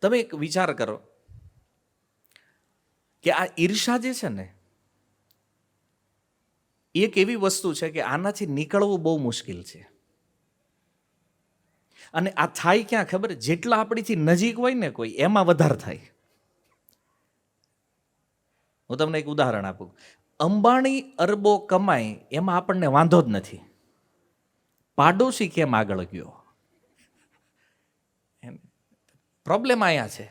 Speaker 1: તમે એક વિચાર કરો કે આ ઈર્ષા જે છે ને, એક એવી વસ્તુ છે કે આનાથી નીકળવું બહુ મુશ્કેલ છે. અને આ થાય ક્યાં ખબર? જેટલા આપણીથી નજીક હોય ને કોઈ, એમાં વધારે થાય. હું તમને એક ઉદાહરણ આપું. અંબાણી અરબો કમાય એમાં આપણને વાંધો જ નથી. પાડોશી કેમ આગળ ગયો? પ્રોબ્લેમ આયા છે.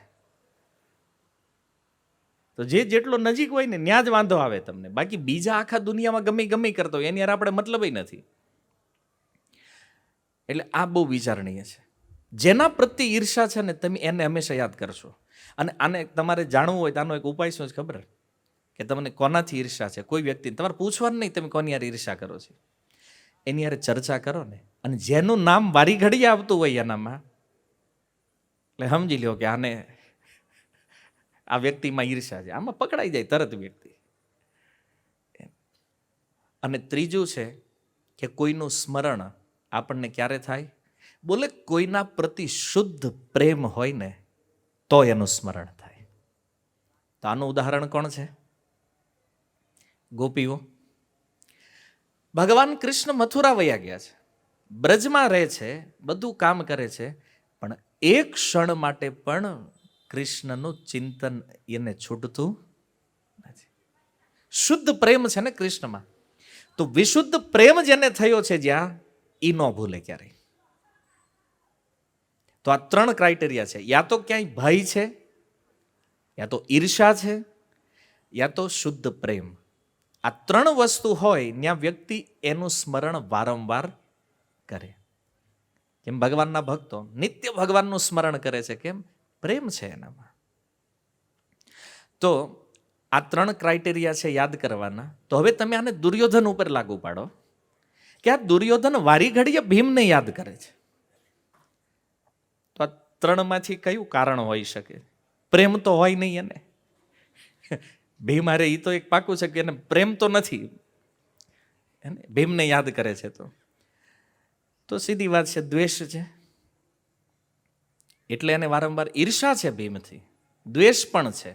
Speaker 1: તો જેટલો નજીક હોય ને ત્યાં જ વાંધો આવે તમને. બાકી બીજા આખા દુનિયામાં ગમે કરતો હોય એની યાર આપણે મતલબ નથી. એટલે આ બહુ વિચારણીય છે. જેના પ્રત્યે ઈર્ષા છે ને, તમે એને હંમેશા યાદ કરશો. અને આને તમારે જાણવું હોય તો આનો એક ઉપાય શું છે ખબર? કે તમને કોનાથી ઈર્ષા છે, કોઈ વ્યક્તિ તમારે પૂછવાનું નહીં તમે કોની યાર ઈર્ષા કરો છો. એની યાર ચર્ચા કરો ને, અને જેનું નામ વારી ઘડી આવતું હોય એનામાં, એટલે સમજી લો કે આને આ વ્યક્તિમાં ઈર્ષા છે. આમાં પકડાઈ જાય તરત વ્યક્તિ. અને ત્રીજું છે કે કોઈનું સ્મરણ આપણને ક્યારે થાય? બોલે કોઈના પ્રતિ શુદ્ધ પ્રેમ હોય ને તો એનું સ્મરણ થાય. તો આનું ઉદાહરણ કોણ છે? ગોપીઓ. ભગવાન કૃષ્ણ મથુરા વયા ગયા છે, બ્રજમાં રહે છે, બધું કામ કરે છે, પણ એક ક્ષણ માટે પણ કૃષ્ણનું ચિંતન એને છૂટતું નથી. શુદ્ધ પ્રેમ છે ને કૃષ્ણમાં. તો વિશુદ્ધ પ્રેમ જેને થયો છે જ્યાં, ઈ ન ભૂલે ક્યારેય. તો આ 3 ક્રાઇટેરિયા છે. યા તો ક્યાંય ભય છે, યા તો ઈર્ષા છે, યા તો શુદ્ધ પ્રેમ. આ 3 વસ્તુ હોય ત્યાં વ્યક્તિ એનું સ્મરણ વારંવાર કરે. કેમ ભગવાનના ભક્તો નિત્ય ભગવાનનું સ્મરણ કરે છે? કેમ? પ્રેમ છે એનામાં. તો આ 3 ક્રાઇટેરિયા છે યાદ કરવાના. તો હવે તમે આને દુર્યોધન ઉપર લાગુ પાડો કે આ દુર્યોધન વારી ઘડીએ ભીમને યાદ કરે છે. તો આ 3માંથી કયું કારણ હોઈ શકે? પ્રેમ તો હોય નહીં એને. ભીમ હારે એ તો એક પાકું છે કે એને પ્રેમ તો નથી, એને ભીમને યાદ કરે છે. તો સીધી વાત છે, દ્વેષ છે. એટલે એને વારંવાર ઈર્ષા છે ભીમથી, દ્વેષ પણ છે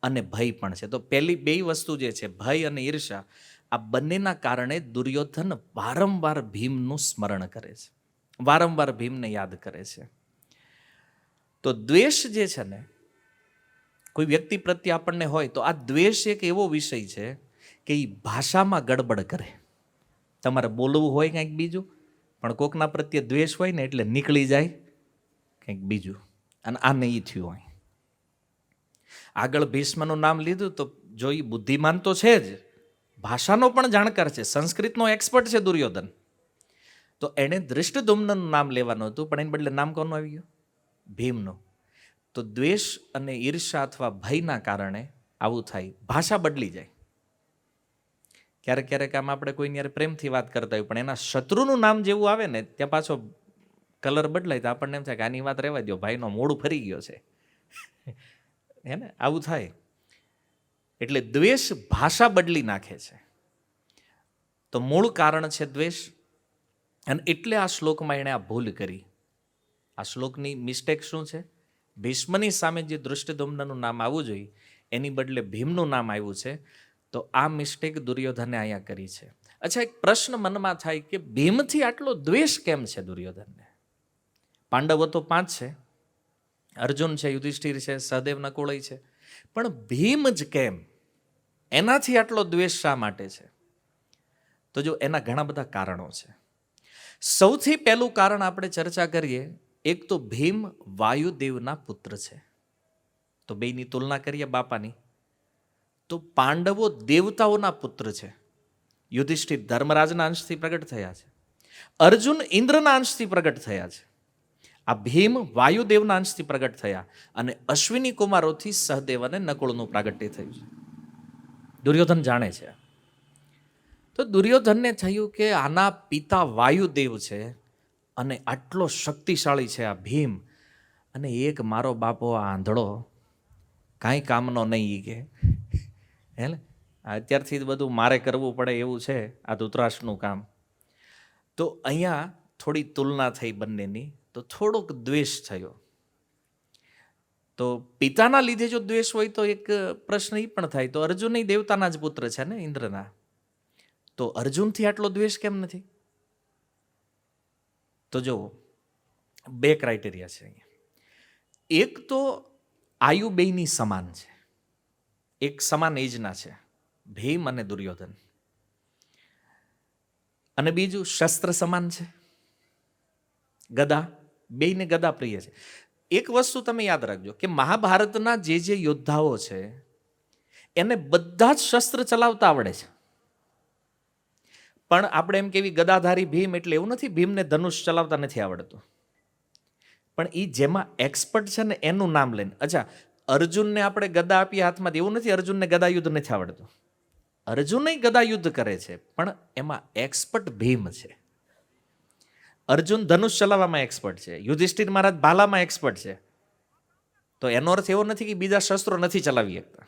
Speaker 1: અને ભય પણ છે. તો પહેલી 2 વસ્તુ જે છે, ભય અને ઈર્ષા, આ બંનેના કારણે દુર્યોધન વારંવાર ભીમનું સ્મરણ કરે છે, વારંવાર ભીમને યાદ કરે છે. તો દ્વેષ જે છે ને, કોઈ વ્યક્તિ પ્રત્યે આપણને હોય તો આ દ્વેષ એક એવો વિષય છે કે એ ભાષામાં ગડબડ કરે. તમારે બોલવું હોય કંઈક બીજું, પણ કોકના પ્રત્યે દ્વેષ હોય ને એટલે નીકળી જાય કંઈક બીજું. અને આ નહીં થયું હોય. આગળ ભીષ્મનું નામ લીધું તો જો એ બુદ્ધિમાન તો છે જ, ભાષાનો પણ જાણકાર છે, સંસ્કૃતનો એક્સપર્ટ છે દુર્યોધન. તો એણે ધૃષ્ટદ્યુમ્નનું નામ લેવાનું હતું, પણ એને બદલે નામ કોનું આવી ગયું? ભીમનું. તો દ્વેષ અને ઈર્ષા અથવા ભયના કારણે આવું થાય, ભાષા બદલી જાય. ક્યારેક ક્યારેક આમ આપણે કોઈની યાર પ્રેમથી વાત કરતા હોય, પણ એના શત્રુનું નામ જેવું આવે ને ત્યાં પાછો કલર બદલાય તો આપણને એમ થાય કે આની વાત રહેવા દો, ભાઈનો મોડું ફરી ગયો છે. હે ને? આવું થાય. એટલે દ્વેષ ભાષા બદલી નાખે છે. તો મૂળ કારણ છે દ્વેષ. અને એટલે આ શ્લોકમાં એણે આ ભૂલ કરી. આ શ્લોકની મિસ્ટેક શું છે? ભીષ્મની સામે જે ધૃષ્ટદ્યુમ્નનું નામ આવવું જોઈએ એની બદલે ભીમનું નામ આવ્યું છે. તો આ મિસ્ટેક દુર્યોધને અહીંયા કરી છે. અચ્છા, એક પ્રશ્ન મનમાં થાય કે ભીમથી આટલો દ્વેષ કેમ છે દુર્યોધનને? પાંડવો તો 5 છે, અર્જુન છે, યુધિષ્ઠિર છે, સહદેવ, નકુળય છે, પણ ભીમ જ કેમ? એનાથી આટલો દ્વેષ શા માટે છે? તો જો એના ઘણા બધા કારણો છે. સૌથી પહેલું કારણ આપણે ચર્ચા કરીએ, એક તો ભીમ વાયુદેવના પુત્ર છે. તો બેયની તુલના કરીએ બાપાની, તો પાંડવો દેવતાઓના પુત્ર છે. યુધિષ્ઠિર ધર્મરાજના અંશથી પ્રગટ થયા છે, અર્જુન ઇન્દ્રના અંશથી પ્રગટ થયા છે, આ ભીમ વાયુદેવના અંશથી પ્રગટ થયા, અને અશ્વિની કુમારોથી સહદેવ અને નકુળનું પ્રાગટ્ય થયું છે. દુર્યોધન જાણે છે. તો દુર્યોધનને થયું કે આના પિતા વાયુદેવ છે અને આટલો શક્તિશાળી છે આ ભીમ, અને એક મારો બાપો આ આંધળો કાંઈ કામનો નહીં કે હે ને, અત્યારથી જ બધું મારે કરવું પડે એવું છે આ ધૃતરાષ્ટ્રનું કામ. તો અહીંયા થોડી તુલના થઈ બંનેની, તો થોડોક દ્વેષ થયો. તો પિતાના લીધે જો દ્વેષ હોય તો એક પ્રશ્ન એ પણ થાય, તો અર્જુન દેવતાના જ પુત્ર છે ને, ઇન્દ્રના, તો અર્જુનથી આટલો દ્વેષ કેમ નથી? તો જો 2 ક્રાઇટેરિયા છે અહીંયા. એક તો આયુ બેયની સમાન છે, એક સમાન એજના છે, ભીમ અને દુર્યોધન. અને બીજું શસ્ત્ર સમાન છે, ગદા, બેયને ગદા પ્રિય છે. એક વસ્તુ તમે યાદ રાખજો કે મહાભારતના જે યોદ્ધાઓ છે એને બધા જ શસ્ત્ર ચલાવતા આવડે છે. પણ આપણે એમ કેવી ગદાધારી ભીમ એટલે એવું નથી ભીમને ધનુષ ચલાવતા નથી આવડતું, પણ એ જેમાં એક્સપર્ટ છે ને એનું નામ લઈને. અચ્છા, અર્જુનને આપણે ગદા આપીએ હાથમાં, એવું નથી અર્જુનને ગદા યુદ્ધ નથી આવડતું. અર્જુન ગદા યુદ્ધ કરે છે, પણ એમાં એક્સપર્ટ ભીમ છે. અર્જુન ધનુષ ચલાવવામાં એક્સપર્ટ છે, યુધિષ્ઠિર મહારાજ ભાલામાં એક્સપર્ટ છે. તો એનો અર્થ એવો નથી કે બીજા શસ્ત્રો નથી ચલાવી શકતા,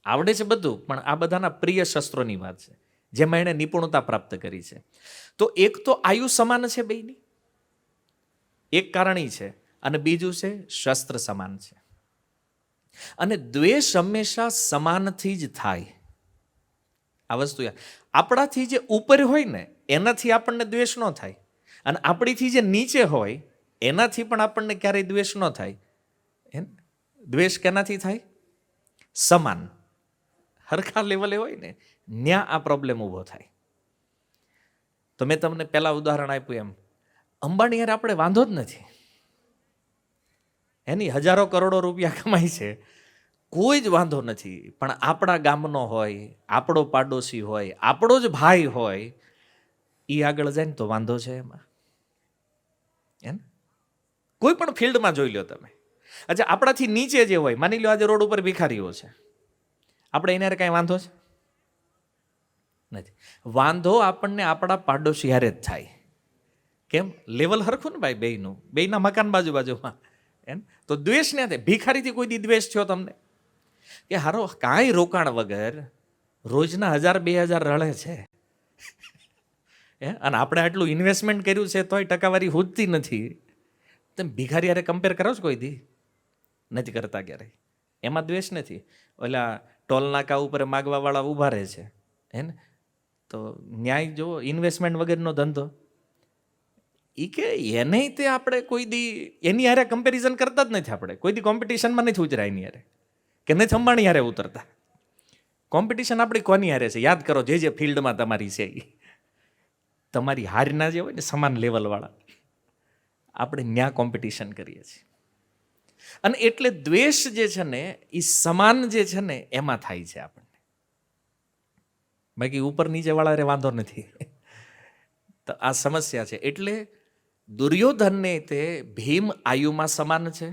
Speaker 1: આવડે છે બધું, પણ આ બધાના પ્રિય શસ્ત્રોની વાત છે. જેમાં એણે નિપુણતા પ્રાપ્ત કરી છે. તો એક તો આયુ સમાન છે બેયની, એક કારણ ઈ છે, અને બીજું છે શસ્ત્ર સમાન છે. અને દ્વેષ હંમેશા સમાનથી જ થાય. આ વસ્તુ આપણાથી જે ઉપર હોય ને એનાથી આપણને દ્વેષ ન થાય, અને આપણીથી જે નીચે હોય એનાથી પણ આપણને ક્યારેય દ્વેષ ન થાય. દ્વેષ કેનાથી થાય? સમાન, હરખા લેવલે હોય ને ન્યા આ પ્રોબ્લેમ ઊભો થાય. તો મેં તમને પહેલા ઉદાહરણ આપ્યું એમ, અંબાણી યાર આપણે વાંધો જ નથી, એની હજારો કરોડો રૂપિયા કમાય છે, કોઈ જ વાંધો નથી. પણ આપણા ગામનો હોય, આપણો પાડોશી હોય, આપણો જ ભાઈ હોય, એ આગળ જાય ને તો વાંધો છે એમાં. એમ કોઈ પણ ફિલ્ડમાં જોઈ લો તમે. અચ્છા, આપણાથી નીચે જે હોય, માની લો આજે રોડ ઉપર ભિખારીઓ છે, આપણે એને કાંઈ વાંધો છે? નથી. વાંધો આપણને આપણા પાડોશી હારે જ થાય. કેમ? લેવલ હરખું ને ભાઈ બેયનું, બેયના મકાન બાજુ બાજુમાં. એમ તો દ્વેષ ને થાય. ભિખારીથી કોઈ દી દ્વેષ થયો તમને? કે હારો કાંઈ રોકાણ વગર રોજના 1000-2000 રળે છે, અને આપણે આટલું ઇન્વેસ્ટમેન્ટ કર્યું છે તોય ટકાવારી હોતી નથી. તમે ભિખારી હારે કમ્પેર કરો છો કોઈ દી? નથી કરતા ક્યારેય. એમાં દ્વેષ નથી. ઓલા ટોલ નાકા ઉપર માગવાવાળા ઊભા રહે છે, હે ને, તો ન્યાય જુઓ, ઇન્વેસ્ટમેન્ટ વગરનો ધંધો. એ કે એને તે આપણે કોઈ દી એની હારે કમ્પેરિઝન કરતા જ નથી. આપણે કોઈ દી કોમ્પિટિશનમાં નથી ઉતર્યા એની હારે, કે નથી અંબાણી હારે ઉતરતા. કોમ્પિટિશન આપણી કોની હારે છે? યાદ કરો, જે ફિલ્ડમાં તમારી છે એ તમારી હારના જે હોય ને સમાન લેવલવાળા, આપણે ન્યા કોમ્પિટિશન કરીએ છીએ. અને એટલે દ્વેષ જે છે ને એ સમાન જે છે ને એમાં થાય છે આપણને, બાકી ઉપર નીચે વાળા વાંધો નથી. તો આ સમસ્યા છે. એટલે દુર્યોધનને તે ભીમ આયુમાં સમાન છે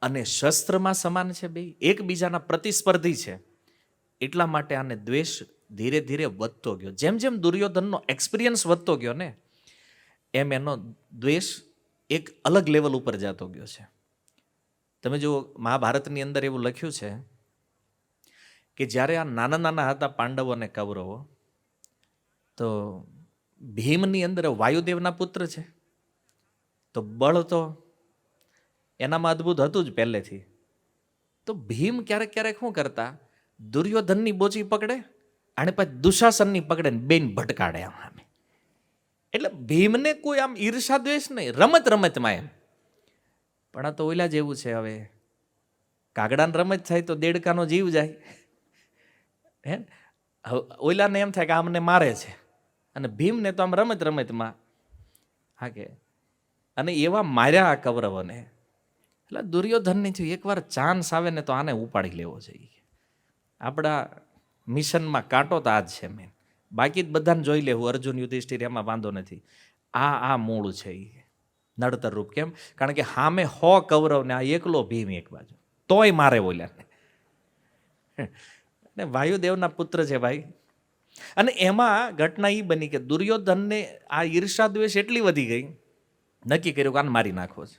Speaker 1: અને શસ્ત્રમાં સમાન છે, બે એકબીજાના પ્રતિસ્પર્ધી છે. એટલા માટે આને દ્વેષ ધીરે ધીરે વધતો ગયો. જેમ જેમ દુર્યોધનનો એક્સપિરિયન્સ વધતો ગયો ને એમ એનો દ્વેષ એક અલગ લેવલ ઉપર જતો ગયો છે. તમે જુઓ, મહાભારતની અંદર એવું લખ્યું છે કે જ્યારે આ નાના નાના હતા પાંડવો અને કૌરવો, તો ભીમની અંદર વાયુદેવના પુત્ર છે, તો બળ તો એનામાં અદ્ભુત હતું જ પહેલેથી. તો ભીમ ક્યારેક ક્યારેક શું કરતા, દુર્યોધનની બોચી પકડે અને પછી દુશાસનની પકડે ને બેન ભટકાડે આમ. એટલે ભીમને કોઈ આમ ઈર્ષા દ્વેષ નહીં, રમત રમતમાં એમ. પણ આ તો ઓલા જેવું છે, હવે કાગડાની રમત થાય તો દેડકાનો જીવ જાય. હે, ઓલાને એમ થાય કે આમને મારે છે, અને ભીમને તો આમ રમત રમતમાં હા કે. અને એવા માર્યા આ કૌરવોને. એટલે દુર્યોધનની થયું એકવાર ચાન્સ આવે ને તો આને ઉપાડી લેવો જોઈએ. આપણા મિશનમાં કાંટો તો આ જ છે મેન, બાકી જ બધાને જોઈ લેવું. અર્જુન યુધિષ્ઠિર એમાં વાંધો નથી. આ મૂળ છે એ નડતર રૂપ. કેમ? કારણ કે સામે 100 કૌરવને આ એકલો ભીમ એક બાજુ, તોય મારે બોલ્યા ને વાયુદેવના પુત્ર છે ભાઈ. અને એમાં ઘટના એ બની કે દુર્યોધનને આ ઈર્ષા દ્વેષ એટલી વધી ગઈ, નક્કી કર્યું કે આને મારી નાખવો છે.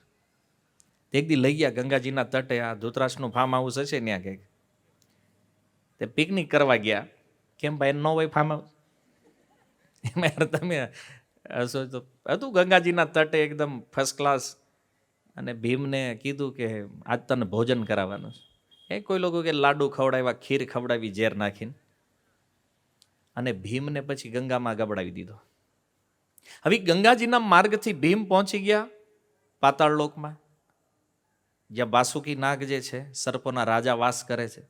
Speaker 1: એક દી લઈ ગયા ગંગાજીના તટે, આ ધૃતરાષ્ટ્રનું ફાર્મ હાઉસ હશે ત્યાં કંઈક, તે પિકનિક કરવા ગયા. કેમ ભાઈ, ન હોય ફાર્મ હાઉસ એમાં? યાર તમે તો હતું ગંગાજીના તટે એકદમ ફર્સ્ટ ક્લાસ. અને ભીમને કીધું કે આજ તને ભોજન કરાવવાનું છે. એ કોઈ લોકો કે લાડુ ખવડાવ્યા, ખીર ખવડાવી ઝેર નાખીને, અને ભીમને પછી ગંગામાં ગબડાવી દીધો. હવે ગંગાજીના માર્ગથી ભીમ પહોંચી ગયા પાતાળ લોકમાં, જ્યાં વાસુકી નાગ જે છે સર્પોના રાજા વાસ કરે છે.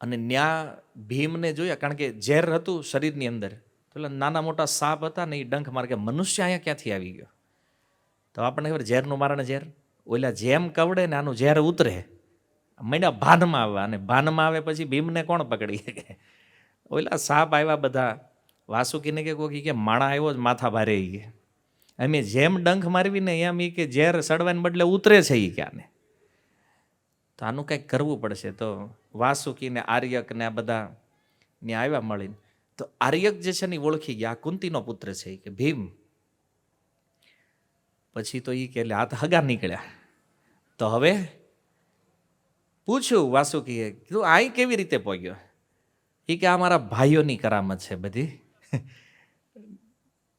Speaker 1: અને ન્યા ભીમને જોયા, કારણ કે ઝેર હતું શરીરની અંદર, તો નાના મોટા સાપ હતા ને એ ડંખ મારે કે મનુષ્ય અહીંયા ક્યાંથી આવી ગયો. તો આપણને ખબર ઝેરનું મારણ ઝેર, ઓલા જેમ કવડે ને આનું ઝેર ઉતરે, મહિના ભાનમાં આવે. અને ભાનમાં આવે પછી ભીમને કોણ પકડી શકે? ઓલા સાપ આવ્યા બધા. વાસુકીને કે કોઈ કે માણા આવ્યો જ માથા ભારે કે અમે જેમ ડંખ મારવી ને એમ એ કે ઝેર સડવાને બદલે ઉતરે છે એ ક્યાંને. તો આનું કંઈક કરવું પડશે. તો વાસુકી ને આર્યક ને આ બધા ને આવ્યા મળીને. તો આર્યક જે છે ને ઓળખી ગયા, આ કુંતીનો પુત્ર છે કે ભીમ. પછી તો એ કે હાથ હગા નીકળ્યા. તો હવે પૂછ્યું વાસુકીએ, કીધું આ કેવી રીતે પહોંચ્યો? એ કે આ મારા ભાઈઓની કરામત છે બધી.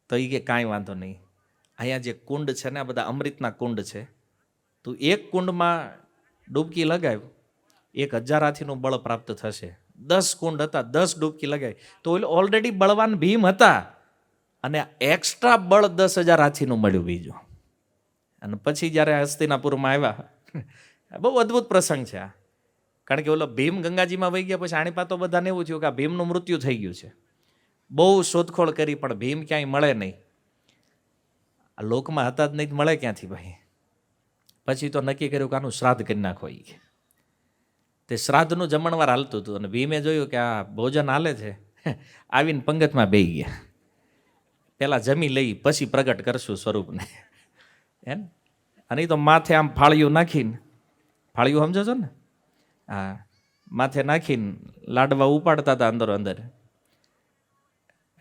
Speaker 1: તો એ કે કાંઈ વાંધો નહીં, અહીંયા જે કુંડ છે ને આ બધા અમૃતના કુંડ છે, તું એક કુંડમાં ડૂબકી લગાવ, 1000 હાથીનું બળ પ્રાપ્ત થશે. 10 કુંડ હતા, 10 ડૂબકી લગાવી તો ઓલરેડી બળવાન ભીમ હતા અને એક્સ્ટ્રા બળ 10,000 હાથીનું મળ્યું બીજું. અને પછી જ્યારે હસ્તિનાપુરમાં આવ્યા, બહુ અદ્ભુત પ્રસંગ છે આ. કારણ કે ઓલો ભીમ ગંગાજીમાં વહી ગયા પછી આણી તો બધાને એવું થયું કે આ ભીમનું મૃત્યુ થઈ ગયું છે. બહુ શોધખોળ કરી પણ ભીમ ક્યાંય મળે નહીં. આ લોકમાં હતા જ નહીં, મળે ક્યાંથી ભાઈ? પછી તો નક્કી કર્યું કે આનું શ્રાદ્ધ કરી નાખો. તે શ્રાદ્ધનું જમણવાર હાલતું હતું અને ભીમે જોયું કે આ ભોજન હાલે છે, આવીને પંગતમાં બેસી ગયા. પેલા જમી લઈ પછી પ્રગટ કરશું સ્વરૂપને એમ. અને એ તો માથે આમ ફાળિયું નાખીને, ફાળિયું સમજો છો ને, હા, માથે નાખીને લાડવા ઉપાડતા હતા અંદર અંદર.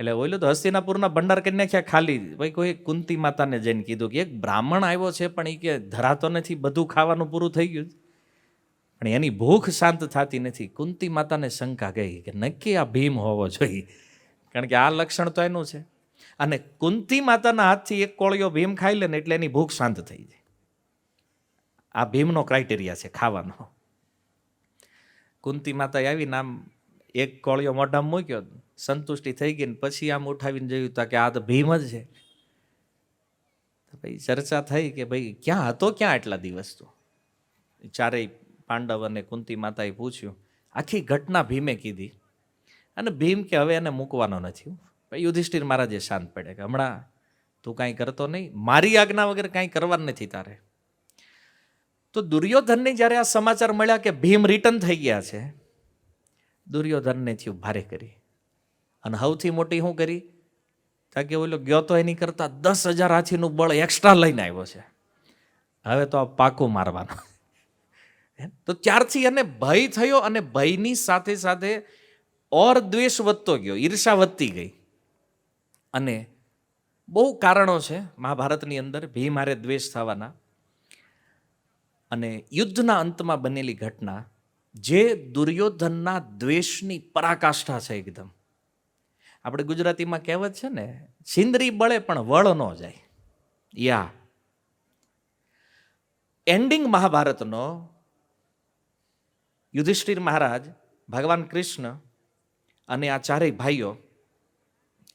Speaker 1: એટલે ઓઈલો તો હસ્તિનાપુરના ભંડાર કરી નાખ્યા ખાલી. ભાઈ કોઈ કુંતી માતાને જઈને કીધું કે એક બ્રાહ્મણ આવ્યો છે પણ એ કે ધરાતો નથી, બધું ખાવાનું પૂરું થઈ ગયું પણ એની ભૂખ શાંત થતી નથી. કુંતી માતાને શંકા ગઈ કે નક્કી આ ભીમ હોવો જોઈએ, કારણ કે આ લક્ષણ તો એનું છે. અને કુંતી માતાના હાથથી એક કોળિયો ભીમ ખાઈ લે ને એટલે એની ભૂખ શાંત થઈ જાય. આ ભીમનો ક્રાઇટેરિયા છે ખાવાનો. કુંતી માતા આવીને આમ એક કોળિયો મોઢામાં મૂક્યો, સંતુષ્ટિ થઈ ગઈ ને પછી આમ ઉઠાવીને જોયું તા કે આ તો ભીમ જ છે. ભાઈ ચર્ચા થઈ કે ભાઈ ક્યાં હતો, ક્યાં એટલા દિવસ? તો ચારેય પાંડવ અને કુંતી માતાએ પૂછ્યું, આખી ઘટના ભીમે કીધી. અને ભીમ કે હવે એને મૂકવાનો નથી. ભાઈ યુધિષ્ઠિર મહારાજે શાંત પડે કે હમણાં તું કાંઈ કરતો નહીં, મારી આજ્ઞા વગર કાંઈ કરવાનું નથી તારે. તો દુર્યોધનને જ્યારે આ સમાચાર મળ્યા કે ભીમ રિટર્ન થઈ ગયા છે, દુર્યોધનને થયું ભારે કરી. અને સૌથી મોટી શું કરી? કારણ કે ઓલો ગયો તો એની કરતા 10,000 હાથીનું બળ એક્સ્ટ્રા લઈને આવ્યો છે, હવે તો આ પાકું મારવાનો. તો ત્યારથી એને ભય થયો અને ભયની સાથે સાથે ઓર દ્વેષ વધતો ગયો, ઈર્ષા વધતી ગઈ. અને બહુ કારણો છે મહાભારતની અંદર ભીમ હારે દ્વેષ થવાના. અને યુદ્ધના અંતમાં બનેલી ઘટના જે દુર્યોધનના દ્વેષની પરાકાષ્ઠા છે એકદમ. આપણે ગુજરાતીમાં કહેવત છે ને, છિંદરી બળે પણ વળ ન જાય. યા એન્ડિંગ મહાભારતનો યુધિષ્ઠિર મહારાજ, ભગવાન કૃષ્ણ અને આ ચારેય ભાઈઓ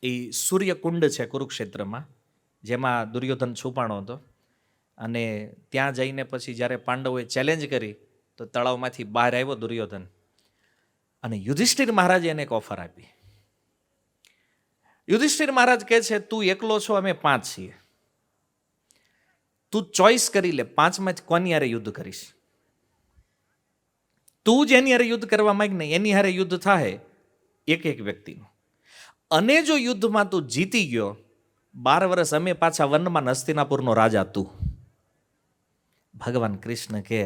Speaker 1: એ સૂર્યકુંડ છે કુરુક્ષેત્રમાં, જેમાં દુર્યોધન છુપાણો હતો. અને ત્યાં જઈને પછી જ્યારે પાંડવોએ ચેલેન્જ કરી તો તળાવમાંથી બહાર આવ્યો દુર્યોધન. અને યુધિષ્ઠિર મહારાજે એને એક ઓફર આપી. યુધિષ્ઠિર મહારાજ કહે છે, તું એકલો છો, અમે 5 છીએ, તું ચોઈસ કરી લે, 5માંથી કોની હારે યુદ્ધ કરીશ? તું જેની હારે યુદ્ધ કરવા માંગ ને એની હારે યુદ્ધ થાય એક એક વ્યક્તિનું. અને જો યુદ્ધમાં તું જીતી ગયો, 12 વર્ષ અમે પાછા વનમાં, હસ્તિનાપુરનો રાજા તું. ભગવાન કૃષ્ણ કે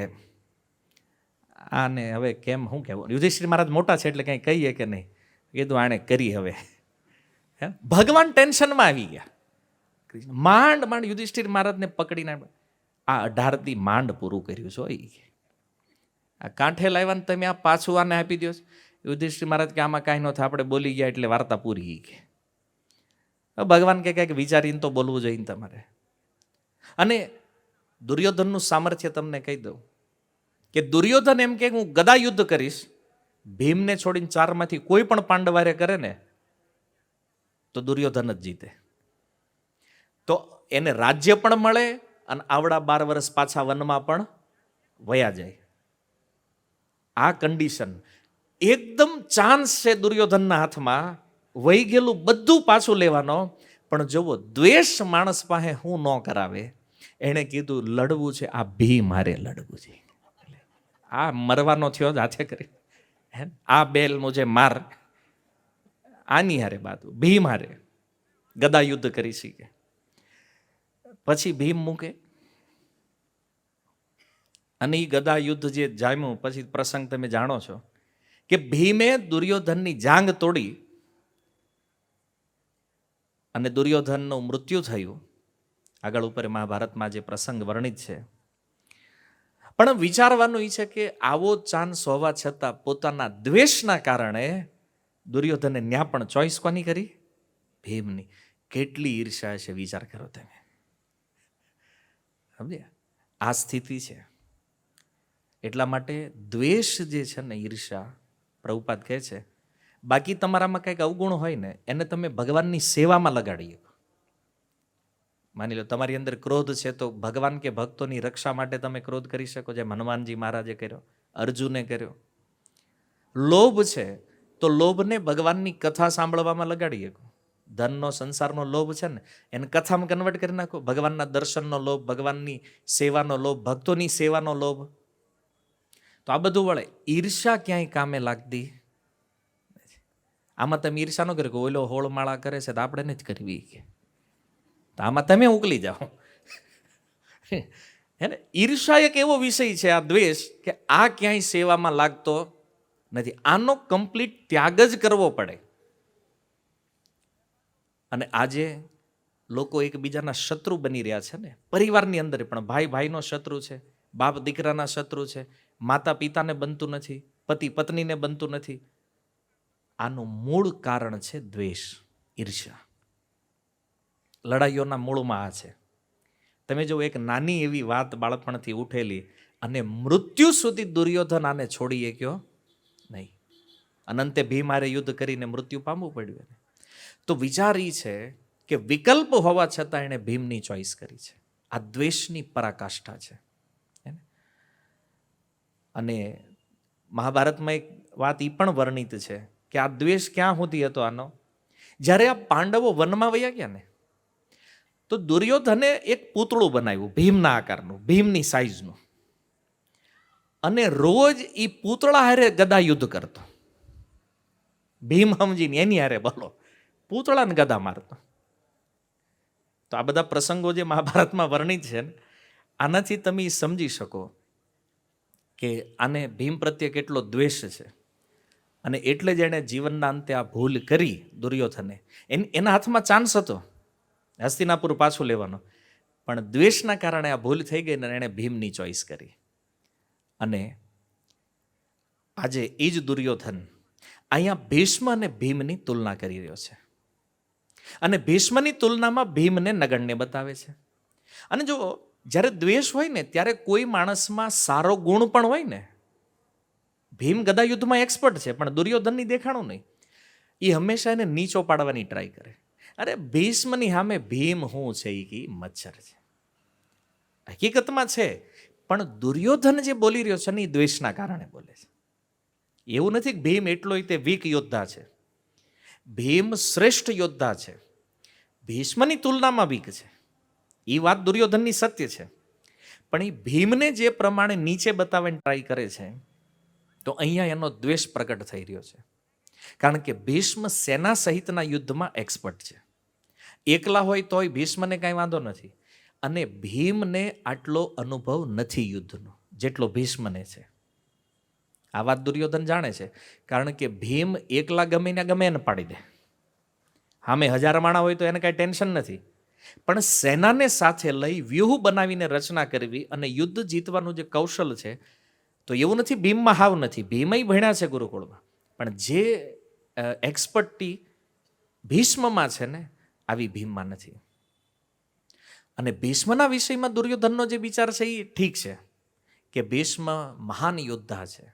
Speaker 1: આને હવે કેમ શું કહેવું? યુધિષ્ઠિર મહારાજ મોટા છે એટલે કંઈ કહીએ કે નહીં. કીધું આણે કરી હવે. ભગવાન ટેન્શનમાં આવી ગયા. માંડ માંડ યુધિષ્ઠિર મહારાજને પકડીને આ 18 દી માંડ પૂરું કર્યું છે. આ કાંઠે લાવ્યા ને તમે આ પાછું આને આપી દો. યુધિષ્ઠિર મહારાજ કે આમાં કાંઈ ન થાય, આપણે બોલી ગયા એટલે વાર્તા પૂરી ગઈ. ભગવાન કે કંઈક વિચારીને તો બોલવું જોઈએ તમારે. અને દુર્યોધનનું સામર્થ્ય તમને કહી દઉં કે દુર્યોધન એમ કે હું ગદા યુદ્ધ કરીશ, ભીમને છોડીને 4માંથી કોઈ પણ પાંડવારે કરે ને તો દુર્યોધન જ જીતે. તો એને રાજ્ય પણ મળે અને આવડા 12 વર્ષ પાછા વનમાં પણ વયા જાય. આ કન્ડિશન એકદમ ચાન્સ છે દુર્યોધનના હાથમાં, વહી ગયેલું બધું પાછું લેવાનો. પણ જુઓ, દ્વેષ માણસ પાસે હું ન કરાવે. એણે કીધું લડવું છે, આ ભીમ હારે લડવું છે. આ મરવાનો થયો હાથે કરી, આ બેલ મુજે માર, આની હારે બાતું, ભીમ હારે ગદા યુદ્ધ કરી શકે. પછી ભીમ મૂકે અને એ ગદા યુદ્ધ જે જામ્યું પછી પ્રસંગ તમે જાણો છો કે ભીમે દુર્યોધનની જાંગ તોડી અને દુર્યોધનનું મૃત્યુ થયું. આગળ ઉપર મહાભારતમાં જે પ્રસંગ વર્ણિત છે. પણ વિચારવાનું એ છે કે આવો ચાન્સ હોવા છતાં પોતાના દ્વેષના કારણે દુર્યોધને ન્યા પણ ચોઈસ કોની કરી? ભીમની. કેટલી ઈર્ષા છે વિચાર કરો તમે. સમજ્યા? આ સ્થિતિ છે. એટલા માટે દ્વેષ જે છે ને, ઈર્ષા, પ્રભુપાદ કહે છે, બાકી તમારામાં કંઈક અવગુણ હોય ને એને તમે ભગવાનની સેવામાં લગાડીએ. માની લો તમારી અંદર ક્રોધ છે તો ભગવાન કે ભક્તોની રક્ષા માટે તમે ક્રોધ કરી શકો, જેમ હનુમાનજી મહારાજે કર્યો, અર્જુને કર્યો. લોભ છે તો લોભને ભગવાનની કથા સાંભળવામાં લગાડીએ. ધનનો, સંસારનો લોભ છે ને એને કથામાં કન્વર્ટ કરી નાખો. ભગવાનના દર્શનનો લોભ, ભગવાનની સેવાનો લોભ, ભક્તોની સેવાનો લોભ. તો આ બધું વળે. ઈર્ષા ક્યાંય કામે લાગતી. આમાં તમે ઈર્ષા ન કરો કે ઓલો હોળમાળા કરે છે તો આપણે નથી કરવી કે, તો આમાં તમે ઉકલી જાઓ. હે ને? ઈર્ષા એક એવો વિષય છે, આ દ્વેષ, કે આ ક્યાંય સેવામાં લાગતો નથી. આનો કમ્પ્લીટ ત્યાગ જ કરવો પડે. અને આજે લોકો એકબીજાના શત્રુ બની રહ્યા છે ને, પરિવારની અંદર પણ ભાઈ ભાઈનો શત્રુ છે, બાપ દીકરાના શત્રુ છે, માતા પિતાને બનતું નથી, પતિ પત્નીને બનતું નથી. આનું મૂળ કારણ છે દ્વેષ, ઈર્ષ્યા. લડાઈઓના મૂળમાં આ છે. તમે જો એક નાની એવી વાત બાળપણથી ઉઠેલી અને મૃત્યુ સુધી દુર્યોધન આને છોડી શક્યો નહીં. અનંતે ભીમ હારે યુદ્ધ કરીને મૃત્યુ પામવું પડ્યું. તો વિચાર એ છે કે વિકલ્પ હોવા છતાં એણે ભીમની ચોઈસ કરી છે. આ દ્વેષની પરાકાષ્ઠા છે. અને મહાભારતમાં એક વાત એ પણ વર્ણિત છે કે આ દ્વેષ ક્યાં સુધી હતો આનો? જ્યારે આ પાંડવો વનમાં વયા ગયા ને, તો દુર્યોધને એક પૂતળું બનાવ્યું ભીમના આકારનું, ભીમની સાઈઝનું, અને રોજ એ પૂતળા હારે ગદા યુદ્ધ કરતો. ભીમ સમજીને એની હારે બોલો પૂતળાને ગદા મારતો. તો આ બધા પ્રસંગો જે મહાભારતમાં વર્ણિત છે ને, આનાથી તમે સમજી શકો કે આને ભીમ પ્રત્યે કેટલો દ્વેષ છે. અને એટલે જ એણે જીવનના અંતે આ ભૂલ કરી દુર્યોધને. એના હાથમાં ચાન્સ હતો હસ્તિનાપુર પાછું લેવાનો, પણ દ્વેષના કારણે આ ભૂલ થઈ ગઈ ને એણે ભીમની ચોઈસ કરી. અને આજે એ જ દુર્યોધન અહીંયા ભીષ્મ અને ભીમની તુલના કરી રહ્યો છે. અને ભીષ્મની તુલનામાં ભીમને નગણ્ય બતાવે છે. અને જો જ્યારે દ્વેષ હોય ને ત્યારે કોઈ માણસમાં સારો ગુણ પણ હોય ને, ભીમ ગદા યુદ્ધમાં એક્સપર્ટ છે પણ દુર્યોધનની દેખાણું નહીં, એ હંમેશા એને નીચો પાડવાની ટ્રાય કરે. અરે ભીષ્મની સામે ભીમ શું છે એ મચ્છર છે, હકીકતમાં છે. પણ દુર્યોધન જે બોલી રહ્યો છે ને એ દ્વેષના કારણે બોલે છે. એવું નથી કે ભીમ એટલો તે વીક યોદ્ધા છે. ભીમ શ્રેષ્ઠ યોદ્ધા છે, ભીષ્મની તુલનામાં વીક છે. એ વાત દુર્યોધનની સત્ય છે. પણ એ ભીમને જે પ્રમાણે નીચે બતાવવાની ટ્રાય કરે છે, તો અહીંયા એનો દ્વેષ પ્રગટ થઈ રહ્યો છે. કારણ કે ભીષ્મ સેના સહિતના યુદ્ધમાં એક્સપર્ટ છે. એકલા હોય તોય ભીષ્મને કાંઈ વાંધો નથી. અને ભીમને આટલો અનુભવ નથી યુદ્ધનો જેટલો ભીષ્મને છે. આ વાત દુર્યોધન જાણે છે. કારણ કે ભીમ એકલા ગમે ને ગમે એને પાડી દે. સામે 1000 માણા હોય તો એને કાંઈ ટેન્શન નથી. પણ સેનાને સાથે લઈ વ્યૂહ બનાવીને રચના કરવી અને યુદ્ધ જીતવાનું જે કૌશલ છે, તો એવું નથી ભીમમાં હાવ નથી. ભીમય ભણ્યા છે ગુરુકુળમાં, પણ જે એક્સપર્ટી ભીષ્મમાં છે ને, આવી ભીમમાં નથી. અને ભીષ્મના વિષયમાં દુર્યોધનનો જે વિચાર છે એ ઠીક છે કે ભીષ્મ મહાન યોદ્ધા છે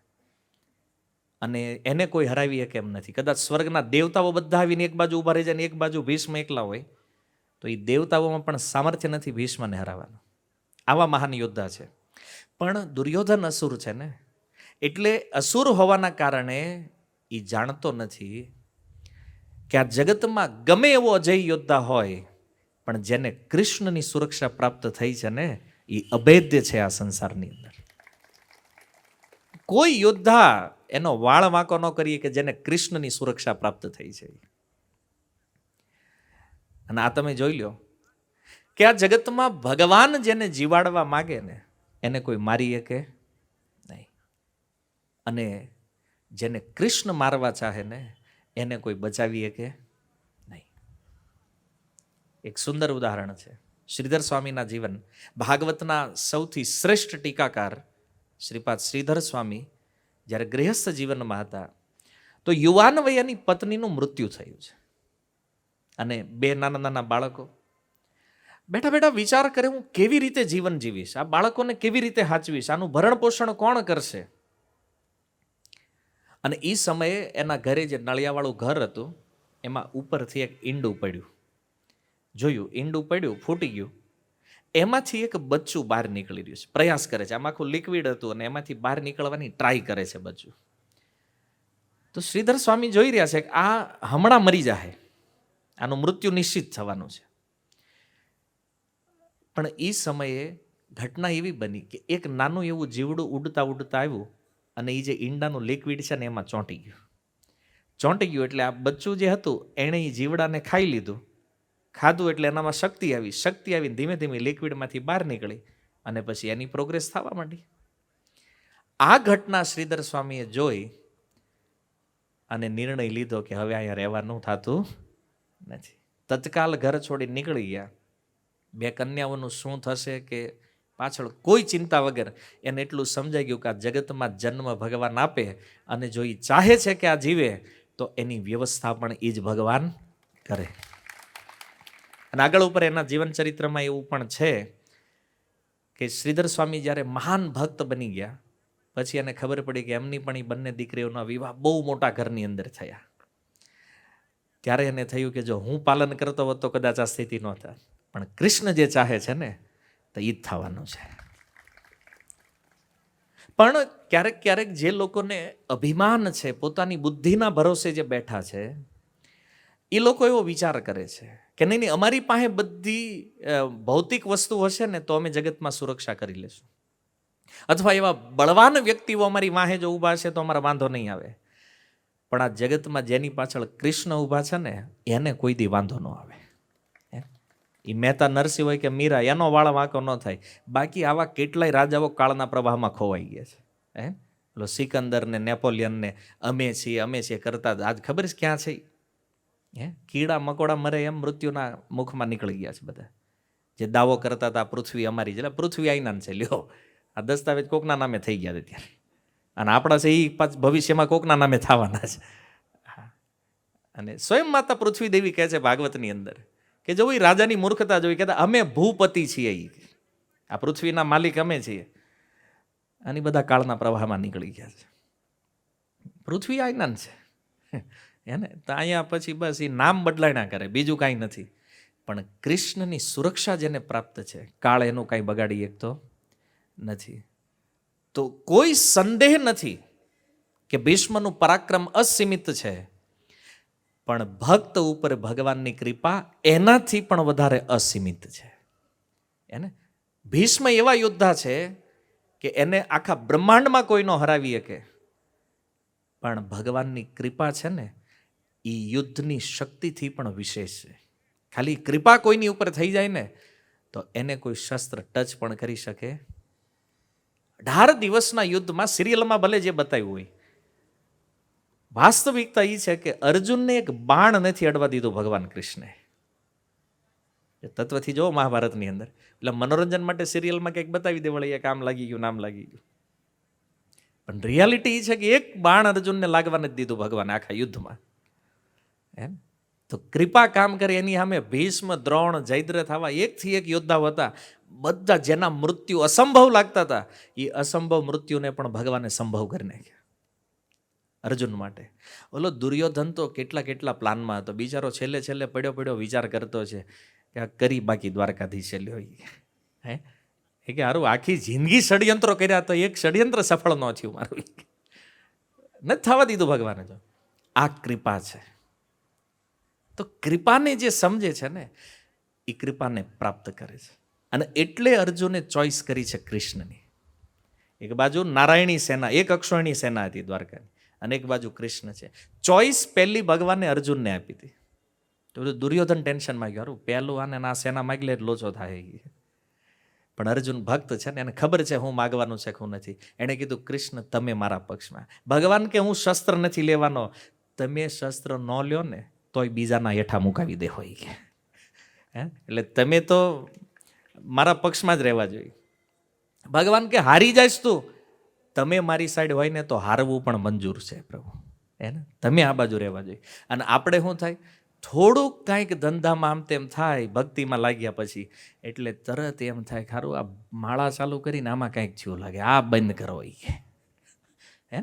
Speaker 1: અને એને કોઈ હરાવી શકે એમ નથી. કદાચ સ્વર્ગના દેવતાઓ બધા આવીને એક બાજુ ઊભા રહી જાય ને એક બાજુ ભીષ્મ એકલા હોય, તો એ દેવતાઓમાં પણ સામર્થ્ય નથી ભીષ્મને હરાવવાનું. આવા મહાન યોદ્ધા છે. પણ દુર્યોધન અસુર છે ને, એટલે અસુર હોવાના કારણે એ જાણતો નથી કે આ જગતમાં ગમે એવો અજય યોદ્ધા હોય, પણ જેને કૃષ્ણની સુરક્ષા પ્રાપ્ત થઈ છે ને, એ અભેદ્ય છે આ સંસારની અંદર. કોઈ યોદ્ધા એનો વાળ વાંકો ન કરીએ કે જેને કૃષ્ણની સુરક્ષા પ્રાપ્ત થઈ છે. અને આ તમે જોઈ લો કે આ જગતમાં ભગવાન જેને જીવાડવા માગે ને એને કોઈ મારી શકે નહીં, અને જેને કૃષ્ણ મારવા ચાહે ને એને કોઈ બચાવી શકે નહીં. એક સુંદર ઉદાહરણ છે શ્રીધર સ્વામીના જીવન. ભાગવતના સૌથી શ્રેષ્ઠ ટીકાકાર શ્રીપાદ શ્રીધર સ્વામી જ્યારે ગૃહસ્થ જીવનમાં હતા, તો યુવાન વયની પત્નીનું મૃત્યુ થયું છે અને 2 નાના નાના બાળકો. બેઠા બેઠા વિચાર કરે, હું કેવી રીતે જીવન જીવીશ, આ બાળકોને કેવી રીતે હાચવીશ, આનું ભરણ પોષણ કોણ કરશે? અને એ સમયે એના ઘરે જે નળિયાવાળું ઘર હતું એમાં ઉપરથી એક ઈંડું પડ્યું. જોયું, ઈંડું પડ્યું, ફૂટી ગયું. એમાંથી એક બચ્ચું બહાર નીકળી રહ્યું છે, પ્રયાસ કરે છે. આમાં આખું લિક્વિડ હતું અને એમાંથી બહાર નીકળવાની ટ્રાય કરે છે બચ્ચું. તો શ્રીધર સ્વામી જોઈ રહ્યા છે કે આ હમણાં મરી જાય, આનું મૃત્યુ નિશ્ચિત થવાનું છે. પણ એ સમયે ઘટના એવી બની કે એક નાનું એવું જીવડું ઉડતા ઉડતા આવ્યું અને એ જે ઈંડાનું લિક્વિડ છે ને એમાં ચોંટી ગયું. ચોંટી ગયું એટલે આ બચ્ચું જે હતું એણે એ જીવડાને ખાઈ લીધું. ખાધું એટલે એનામાં શક્તિ આવીને ધીમે ધીમે લિક્વિડમાંથી બહાર નીકળી અને પછી એની પ્રોગ્રેસ થવા માંડી. આ ઘટના શ્રીધર સ્વામીએ જોઈ અને નિર્ણય લીધો કે હવે અહીંયા રહેવાનું થતું નથી. તત્કાલ ઘર છોડી નીકળી ગયા. 2 કન્યાઓનું શું થશે કે પાછળ કોઈ ચિંતા વગર એને એટલું સમજાઈ ગયું કે આ જગતમાં જન્મ ભગવાન આપે અને જો એ ચાહે છે કે આ જીવે તો એની વ્યવસ્થા પણ એ જ ભગવાન કરે. અને આગળ ઉપર એના જીવન ચરિત્રમાં એવું પણ છે કે શ્રીધર સ્વામી જ્યારે મહાન ભક્ત બની ગયા પછી એને ખબર પડી કે એમની પણ એ બંને દીકરીઓના વિવાહ બહુ મોટા ઘરની અંદર થયા. ત્યારે એને થયું કે જો હું પાલન કરતો હોત તો કદાચ આ સ્થિતિ ન થાય, પણ કૃષ્ણ જે ચાહે છે ને તો એ જ થવાનું છે. પણ ક્યારેક ક્યારેક જે લોકોને અભિમાન છે, પોતાની બુદ્ધિના ભરોસે જે બેઠા છે, એ લોકો એવો વિચાર કરે છે કે નહીં, અમારી પાસે બધી ભૌતિક વસ્તુ હશે ને તો અમે જગતમાં સુરક્ષા કરી લેશું, અથવા એવા બળવાન વ્યક્તિઓ અમારી વાહે જો ઊભા છે તો અમારા વાંધો નહીં આવે. પણ આ જગતમાં જેની પાછળ કૃષ્ણ ઊભા છે ને એને કોઈ દી વાંધો ન આવે. એ મહેતા નરસિંહ હોય કે મીરા, એનો વાળ વાંકો ન થાય. બાકી આવા કેટલાય રાજાઓ કાળના પ્રવાહમાં ખોવાઈ ગયા છે. પેલો સિકંદર ને નેપોલિયન ને અમે છીએ કરતા આજ ખબર છે ક્યાં છે? કીડા મકોડા મરે એમ મૃત્યુના મુખમાં નીકળી ગયા છે બધા. જે દાવો કરતા હતા પૃથ્વી અમારી, એટલે પૃથ્વી આઈના છે, લ્યો આ દસ્તાવેજ કોકના નામે થઈ ગયા છે ત્યારે, અને આપણા છે એ ભવિષ્યમાં કોકના નામે થવાના છે. અને સ્વયં માતા પૃથ્વી દેવી કહે છે ભાગવતની અંદર કે જો એ રાજાની મૂર્ખતા જોઈ, કહેતા અમે ભૂપતિ છીએ, આ પૃથ્વીના માલિક અમે છીએ. અને બધા કાળના પ્રવાહમાં નીકળી ગયા છે. પૃથ્વી આઈના છે એને તો અહીંયા પછી બસ એ નામ બદલાયના કરે, બીજું કાંઈ નથી. પણ કૃષ્ણની સુરક્ષા જેને પ્રાપ્ત છે, કાળ એનું કાંઈ બગાડી શકતો નથી. તો કોઈ સંદેહ નથી કે ભીષ્મનું પરાક્રમ અસીમિત છે, પણ ભક્ત ઉપર ભગવાનની કૃપા એનાથી પણ વધારે અસીમિત છે. એને ભીષ્મ એવા યોદ્ધા છે કે એને આખા બ્રહ્માંડમાં કોઈ ન હરાવી શકે, પણ ભગવાનની કૃપા છે ને એ યુદ્ધની શક્તિથી પણ વિશેષ છે. ખાલી કૃપા કોઈની ઉપર થઈ જાય ને તો એને કોઈ શસ્ત્ર ટચ પણ કરી શકે. 18 દિવસના યુદ્ધમાં સિરિયલમાં ભલે જે બતાવ્યું હોય, વાસ્તવિકતા એ છે કે અર્જુનને એક બાણ નથી અડવા દીધું ભગવાન કૃષ્ણે. તત્વથી જો મહાભારતની અંદર એટલે મનોરંજન માટે સિરિયલમાં કંઈક બતાવી દે, વળી એક આમ લાગી ગયું, નામ લાગી ગયું. પણ રિયાલિટી એ છે કે એક બાણ અર્જુનને લાગવા નથી દીધું ભગવાન આખા યુદ્ધમાં. એમ તો કૃપા કામ કરે એની સામે ભીષ્મ, દ્રોણ, જયદ્રથ આવા એકથી એક યોદ્ધાઓ હતા. બધા જેના મૃત્યુ અસંભવ લાગતા હતા એ અસંભવ મૃત્યુને પણ ભગવાને સંભવ કરી નાખ્યા અર્જુન માટે. ઓલો દુર્યોધન તો કેટલા પ્લાનમાં હતો, બિચારો છેલ્લે પડ્યો વિચાર કરતો છે કે આ કરી બાકી દ્વારકાધીશ લ્યો. એ કે હારું આખી જિંદગી ષડયંત્રો કર્યા તો એક ષડયંત્ર સફળ ન થયું મારું, નથી થવા દીધું ભગવાને. જો આ કૃપા છે, તો કૃપાને જે સમજે છે ને એ કૃપાને પ્રાપ્ત કરે છે. અને એટલે અર્જુને ચોઈસ કરી છે કૃષ્ણની. એક બાજુ નારાયણી સેના, એક અક્ષોહિણી સેના હતી દ્વારકાની, અને એક બાજુ કૃષ્ણ છે. ચોઈસ પહેલી ભગવાને અર્જુનને આપી હતી. તો દુર્યોધન ટેન્શનમાં ગયો, હારું પહેલું આને આ સેના માગી લે લોચો થાય. પણ અર્જુન ભક્ત છે ને, એને ખબર છે હું માગવાનું છે હું નથી. એણે કીધું કૃષ્ણ તમે મારા પક્ષમાં. ભગવાન કે હું શસ્ત્ર નથી લેવાનો, તમે શસ્ત્ર ન લ્યો ને તોય બીજાના હેઠા મુકાવી દે હોય કે. એટલે તમે તો મારા પક્ષમાં જ રહેવા જોઈએ. ભગવાન કે હારી જાયશ તું, તમે મારી સાઈડ હોય ને તો હારવું પણ મંજૂર છે પ્રભુ. હે ને, તમે આ બાજુ રહેવા જોઈએ. અને આપણે શું થાય, થોડુંક કાંઈક ધંધામાં આમ તેમ થાય, ભક્તિમાં લાગ્યા પછી એટલે તરત એમ થાય ખારું આ માળા ચાલુ કરીને આમાં કાંઈક થયું લાગે, આ બંધ કરો. હે,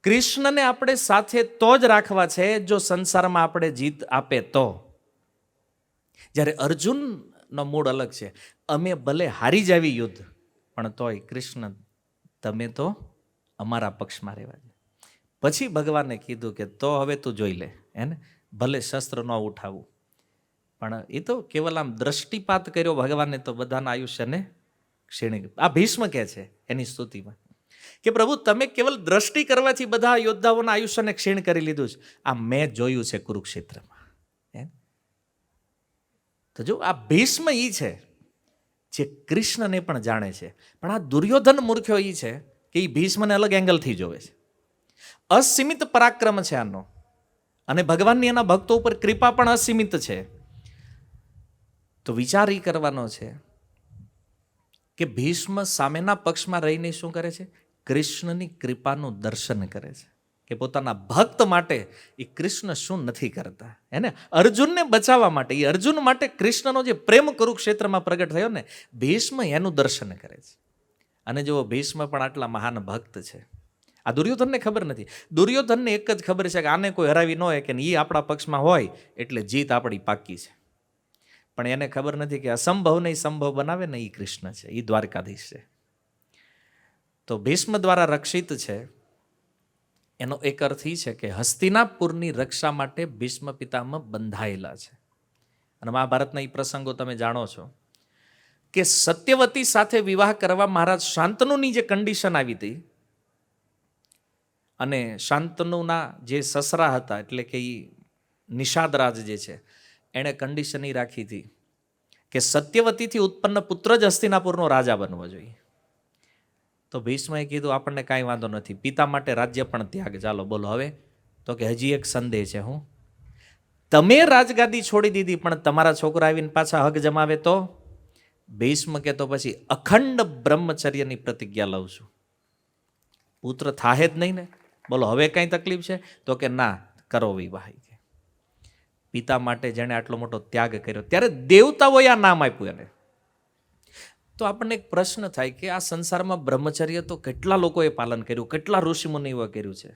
Speaker 1: કૃષ્ણને આપણે સાથે તો જ રાખવા છે જો સંસારમાં આપણે જીત આપે તો. જ્યારે અર્જુનનો મૂડ અલગ છે, અમે ભલે હારી જાવી યુદ્ધ પણ તોય કૃષ્ણ તમે તો અમારા પક્ષમાં રહેવા છે. પછી ભગવાને કીધું કે તો હવે તું જોઈ લે, હે ને, ભલે શસ્ત્ર ન ઉઠાવું. પણ એ તો કેવલ આમ દ્રષ્ટિપાત કર્યો ભગવાને તો બધાના આયુષ્યને ક્ષીણી. આ ભીષ્મ કહે છે એની સ્તુતિમાં કે પ્રભુ તમે કેવલ દ્રષ્ટિ કરવાથી બધા યોદ્ધાઓના આયુષ્યને ક્ષીણ કરી લીધું છે. આ મેં જોયું છે કુરુક્ષેત્રમાં. તો જો આ ભીષ્મ ઈ છે જે કૃષ્ણને પણ જાણે છે, પણ આ દુર્યોધન મૂર્ખ્યો ઈ છે કે એ ભીષ્મને અલગ એંગલથી જોવે છે. અસીમિત પરાક્રમ છે આનો, અને ભગવાનની એના ભક્તો ઉપર કૃપા પણ અસીમિત છે. તો વિચાર એ કરવાનો છે કે ભીષ્મ સામેના પક્ષમાં રહીને શું કરે છે, કૃષ્ણની કૃપાનું દર્શન કરે છે કે પોતાના ભક્ત માટે એ કૃષ્ણ શું નથી કરતા. એને અર્જુનને બચાવવા માટે, એ અર્જુન માટે કૃષ્ણનો જે પ્રેમ કુરુક્ષેત્રમાં પ્રગટ થયો ને, ભીષ્મ એનું દર્શન કરે છે. અને જો ભીષ્મ પણ આટલા મહાન ભક્ત છે, આ દુર્યોધનને ખબર નથી. દુર્યોધનને એક જ ખબર છે કે આને કોઈ હરાવી ન હોય, કે એ આપણા પક્ષમાં હોય એટલે જીત આપણી પાકી છે. પણ એને ખબર નથી કે અસંભવને સંભવ બનાવે ને એ કૃષ્ણ છે, એ દ્વારકાધીશ છે. તો ભીષ્મ દ્વારા રક્ષિત છે એનો એક અર્થ એ છે કે હસ્તિનાપુરની રક્ષા માટે ભીષ્મ પિતામહ બંધાયેલા છે. અને મહાભારતના એ પ્રસંગો તમે જાણો છો કે સત્યવતી સાથે વિવાહ કરવા મહારાજ શાંતનુની જે કન્ડિશન આવી હતી, અને શાંતનુના જે સસરા હતા એટલે કે એ નિષાદરાજ જે છે, એણે કન્ડિશન એ રાખી હતી કે સત્યવતીથી ઉત્પન્ન પુત્ર જ હસ્તિનાપુરનો રાજા બનવો જોઈએ. તો ભીષ્મએ કીધું આપણને કાંઈ વાંધો નથી, પિતા માટે રાજ્ય પણ ત્યાગ. ચાલો બોલો હવે. તો કે હજી એક સંદેહ છે. હું તમે રાજગાદી છોડી દીધી પણ તમારા છોકરા આવીને પાછા હક જમાવે તો? ભીષ્મ કે તો પછી અખંડ બ્રહ્મચર્યની પ્રતિજ્ઞા લઉં છું. પુત્ર થાહે જ નહીં ને, બોલો હવે કાંઈ તકલીફ છે? તો કે ના, કરો વિવાહ. પિતા માટે જેણે આટલો મોટો ત્યાગ કર્યો, ત્યારે દેવતાઓએ આ નામ આપ્યું એને. તો આપણને એક પ્રશ્ન થાય કે આ સંસારમાં બ્રહ્મચર્ય તો કેટલા લોકોએ પાલન કર્યું, કેટલા ઋષિમુનિઓએ કર્યું છે,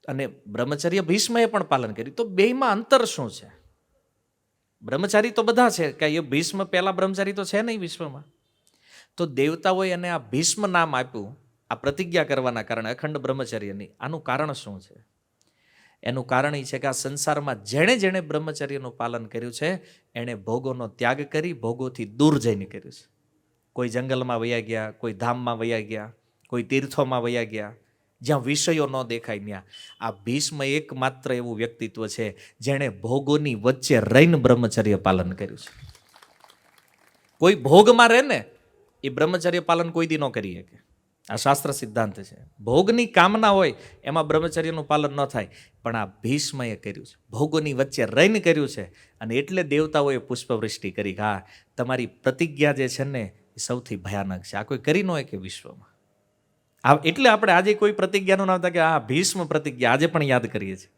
Speaker 1: અને બ્રહ્મચર્ય ભીષ્મએ પણ પાલન કર્યું. તો બેયમાં અંતર શું છે? બ્રહ્મચારી તો બધા છે, કે એ ભીષ્મ પહેલા બ્રહ્મચારી તો છે નહીં વિશ્વમાં. તો દેવતાઓએ એને આ ભીષ્મ નામ આપ્યું આ પ્રતિજ્ઞા કરવાના કારણે, અખંડ બ્રહ્મચર્યની. આનું કારણ શું છે? એનું કારણ એ છે કે આ સંસારમાં જેણે જેણે બ્રહ્મચર્યનું પાલન કર્યું છે એણે ભોગોનો ત્યાગ કરી ભોગોથી દૂર જઈને કર્યું છે. કોઈ જંગલમાં વયા ગયા, કોઈ ધામમાં વયા ગયા, કોઈ તીર્થોમાં વયા ગયા, જ્યાં વિષયો ન દેખાય ત્યાં. આ ભીષ્મ એકમાત્ર એવું વ્યક્તિત્વ છે જેણે ભોગોની વચ્ચે રહીને બ્રહ્મચર્ય પાલન કર્યું છે. કોઈ ભોગમાં રહે ને એ બ્રહ્મચર્ય પાલન કોઈ દી ન કરી શકે. આ શાસ્ત્ર સિદ્ધાંત છે. ભોગની કામના હોય એમાં બ્રહ્મચર્યનું પાલન ન થાય, પણ આ ભીષ્મએ કર્યું છે, ભોગોની વચ્ચે રહીને કર્યું છે. અને એટલે દેવતાઓએ પુષ્પવૃષ્ટિ કરી. હા, તમારી પ્રતિજ્ઞા જે છે ને એ સૌથી ભયાનક છે, આ કોઈ કરી ન હોય કે વિશ્વમાં. એટલે આપણે આજે કોઈ પ્રતિજ્ઞાનું નામ થાય કે આ ભીષ્મ પ્રતિજ્ઞા આજે પણ યાદ કરીએ છીએ.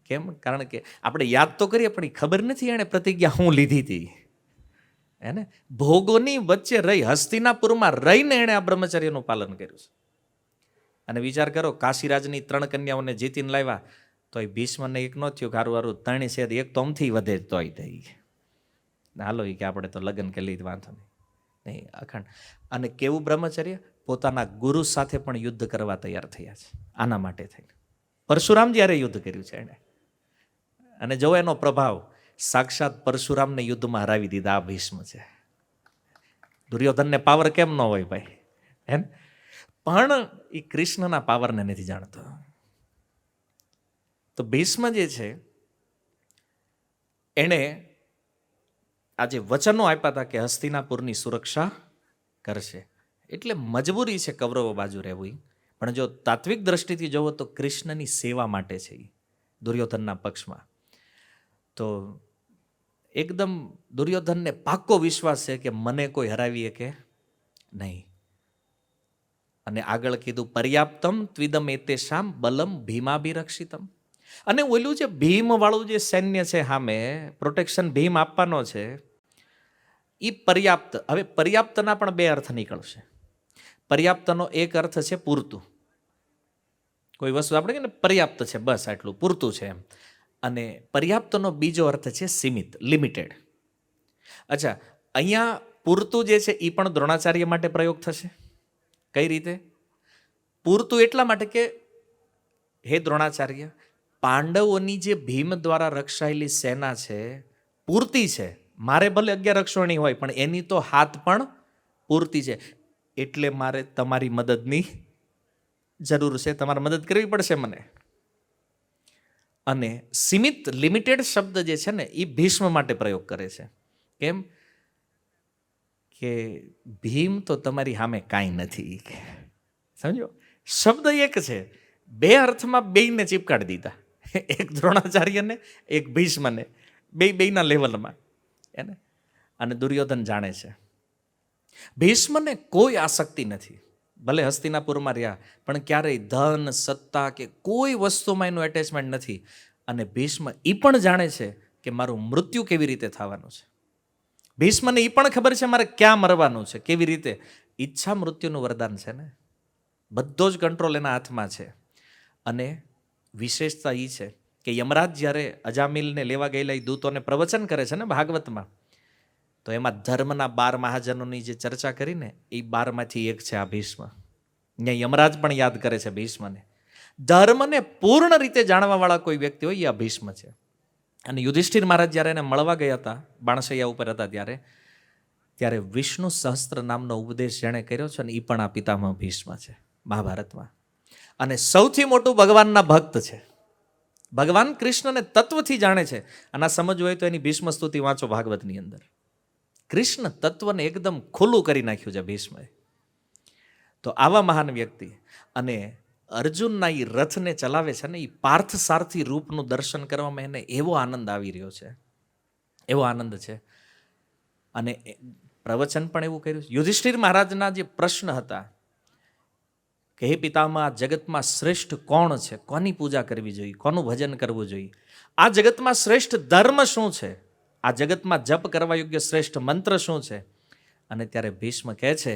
Speaker 1: કેમ? કારણ કે આપણે યાદ તો કરીએ પણ ખબર નથી એણે પ્રતિજ્ઞા હું લીધી હતી. એને ભોગોની વચ્ચે રહી, હસ્તિનાપુરમાં રહીને એણે આ બ્રહ્મચર્યનું પાલન કર્યું છે. અને વિચાર કરો, કાશીરાજની 3 કન્યાઓને જીતીને લાવ્યા તો એ ભીષ્મને એક ન થયું, હારું હારું 3 છે, એક તો અમથી વધે તોય થઈ. હાલો એ કે આપણે તો લગ્ન કરી લીધું, વાંધો નહીં, અખંડ. અને કેવું બ્રહ્મચર્ય? પોતાના ગુરુ સાથે પણ યુદ્ધ કરવા તૈયાર થયા છે આના માટે થઈને. પરશુરામ જ્યારે યુદ્ધ કર્યું છે એણે, અને જો એનો પ્રભાવ, સાક્ષાત પરશુરામને યુદ્ધમાં હરાવી દીધા આ ભીષ્મ છે. દુર્યોધનને પાવર કેમ ન હોય ભાઈ, હે? પણ એ કૃષ્ણના પાવરને નથી જાણતો. તો ભીષ્મ જે છે એણે આજે વચનો આપ્યા હતા કે હસ્તિનાપુરની સુરક્ષા કરશે, એટલે મજબૂરી છે કૌરવો બાજુ રહેવું. પણ જો તાત્વિક દ્રષ્ટિથી જોવો તો કૃષ્ણની સેવા માટે છે એ દુર્યોધનના પક્ષમાં. તો એકદમ દુર્યોધનને પાક્કો વિશ્વાસ છે કે મને કોઈ હરાવી શકે નહીં. અને આગળ કીધું પર્યાપ્તમ ત્વિદમ એતેષામ બલમ ભીમાભિરક્ષિતમ. અને ઓલું જે ભીમ વાળું જે સૈન્ય છે સામે પ્રોટેક્શન ભીમ આપવાનો છે એ પર્યાપ્ત. હવે પર્યાપ્તના પણ બે અર્થ નીકળશે. પર્યાપ્તનો એક અર્થ છે પૂરતું. કોઈ વસ્તુ આપણે કહીએ ને પર્યાપ્ત છે, બસ આટલું પૂરતું છે એમ. અને પર્યાપ્તનો બીજો અર્થ છે સીમિત, લિમિટેડ. અચ્છા, અહીંયા પૂરતું જે છે એ પણ દ્રોણાચાર્ય માટે પ્રયોગ થશે. કઈ રીતે? પૂરતું એટલા માટે કે હે દ્રોણાચાર્ય, પાંડવોની જે ભીમ દ્વારા રક્ષાયેલી સેના છે પૂરતી છે. મારે ભલે 11 અક્ષોણી હોય પણ એની તો હાથ પણ પૂરતી છે. એટલે મારે તમારી મદદની જરૂર છે, તમારે મદદ કરવી પડશે મને. અને સીમિત, લિમિટેડ શબ્દ જે છે ને એ ભીષ્મ માટે પ્રયોગ કરે છે. કેમ કે ભીમ તો તમારી સામે કાંઈ નથી. સમજો, શબ્દ એક છે, બે અર્થમાં બેયને ચીપકાડી દીધા. એક દ્રોણાચાર્યને, એક ભીષ્મને, બેયના લેવલમાં એને. અને દુર્યોધન જાણે છે ભીષ્મને કોઈ આસક્તિ નથી. ભલે હસ્તિનાપુરમાં રહ્યા પણ ક્યારેય ધન, સત્તા કે કોઈ વસ્તુમાં એનું એટેચમેન્ટ નથી. અને ભીષ્મ એ પણ જાણે છે કે મારું મૃત્યુ કેવી રીતે થવાનું છે. ભીષ્મને એ પણ ખબર છે મારે ક્યાં મરવાનું છે, કેવી રીતે. ઈચ્છા મૃત્યુનું વરદાન છે ને, બધો જ કંટ્રોલ એના હાથમાં છે. અને વિશેષતા એ છે કે યમરાજ જ્યારે અજામિલને લેવા ગયેલા એ દૂતોને પ્રવચન કરે છે ને ભાગવતમાં, તો એમાં ધર્મના 12 મહાજનોની જે ચર્ચા કરીને એ 12માંથી એક છે આ ભીષ્મ. અહીંયા યમરાજ પણ યાદ કરે છે ભીષ્મને. ધર્મને પૂર્ણ રીતે જાણવાવાળા કોઈ વ્યક્તિ હોય એ આ ભીષ્મ છે. અને યુધિષ્ઠિર મહારાજ જ્યારે એને મળવા ગયા હતા, બાણશૈયા ઉપર હતા, ત્યારે વિષ્ણુ સહસ્ત્ર નામનો ઉપદેશ જેણે કર્યો છે ને એ પણ આ પિતામહ ભીષ્મ છે મહાભારતમાં. અને સૌથી મોટું ભગવાનના ભક્ત છે. ભગવાન કૃષ્ણને તત્વથી જાણે છે. અને આ સમજવું હોય તો એની ભીષ્મ સ્તુતિ વાંચો ભાગવતની અંદર. કૃષ્ણ તત્વને એકદમ ખુલ્લું કરી નાખ્યું છે ભીષ્મએ. તો આવા મહાન વ્યક્તિ અને અર્જુનના એ રથને ચલાવે છે ને એ પાર્થ સારથી રૂપનું દર્શન કરવામાં એને એવો આનંદ આવી રહ્યો છે, એવો આનંદ છે. અને પ્રવચન પણ એવું કર્યું. યુધિષ્ઠિર મહારાજના જે પ્રશ્ન હતા કે હે પિતામહ, આ જગતમાં શ્રેષ્ઠ કોણ છે, કોની પૂજા કરવી જોઈએ, કોનું ભજન કરવું જોઈએ, આ જગતમાં શ્રેષ્ઠ ધર્મ શું છે, આ જગતમાં જપ કરવા યોગ્ય શ્રેષ્ઠ મંત્ર શું છે. અને ત્યારે ભીષ્મ કહે છે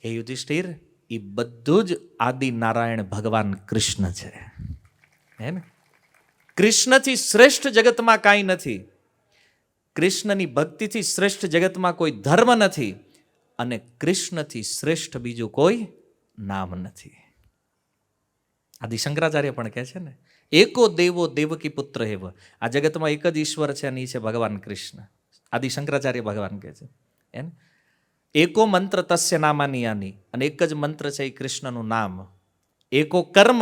Speaker 1: કે યુધિષ્ઠિર, એ બધું જ આદિ નારાયણ ભગવાન કૃષ્ણ છે. હે ને? કૃષ્ણથી શ્રેષ્ઠ જગતમાં કાંઈ નથી. કૃષ્ણની ભક્તિથી શ્રેષ્ઠ જગતમાં કોઈ ધર્મ નથી. અને કૃષ્ણથી શ્રેષ્ઠ બીજું કોઈ નામ નથી. આદિ શંકરાચાર્ય પણ કહે છે ને, એકો દેવો દેવકી પુત્ર એવ. આ જગતમાં એક જ ઈશ્વર છે અને એ છે ભગવાન કૃષ્ણ. આદિ શંકરાચાર્ય ભગવાન કહે છે એમ. એકો મંત્ર તસ્ય નામાની આની. અને એક જ મંત્ર છે એ કૃષ્ણનું નામ. એકો કર્મ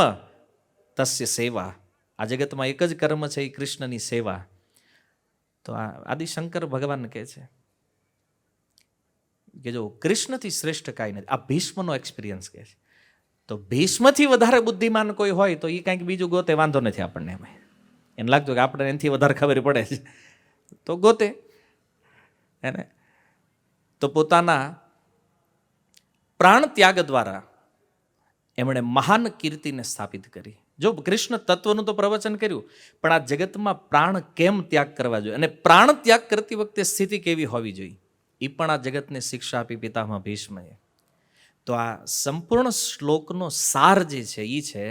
Speaker 1: તસ્ય સેવા. આ જગતમાં એક જ કર્મ છે એ કૃષ્ણની સેવા. તો આ આદિશંકર ભગવાન કહે છે કે જો કૃષ્ણથી શ્રેષ્ઠ કાંઈ નથી. આ ભીષ્મનો એક્સપિરિયન્સ કહે છે. તો ભીષ્મથી વધારે બુદ્ધિમાન કોઈ હોય તો એ કાંઈક બીજું ગોતે, વાંધો નથી આપણને. એમાં એને લાગતું કે આપણે એનાથી વધારે ખબર પડે છે તો ગોતે એને. તો પોતાના પ્રાણ ત્યાગ દ્વારા એમણે મહાન કીર્તિને સ્થાપિત કરી. જો કૃષ્ણ તત્વનું તો પ્રવચન કર્યું, પણ આ જગતમાં પ્રાણ કેમ ત્યાગ કરવા જોઈએ અને પ્રાણ ત્યાગ કરતી વખતે સ્થિતિ કેવી હોવી જોઈએ એ પણ આ જગતને શિક્ષા આપી પિતામહ ભીષ્મએ. તો આ સંપૂર્ણ શ્લોકનો સાર જે છે એ છે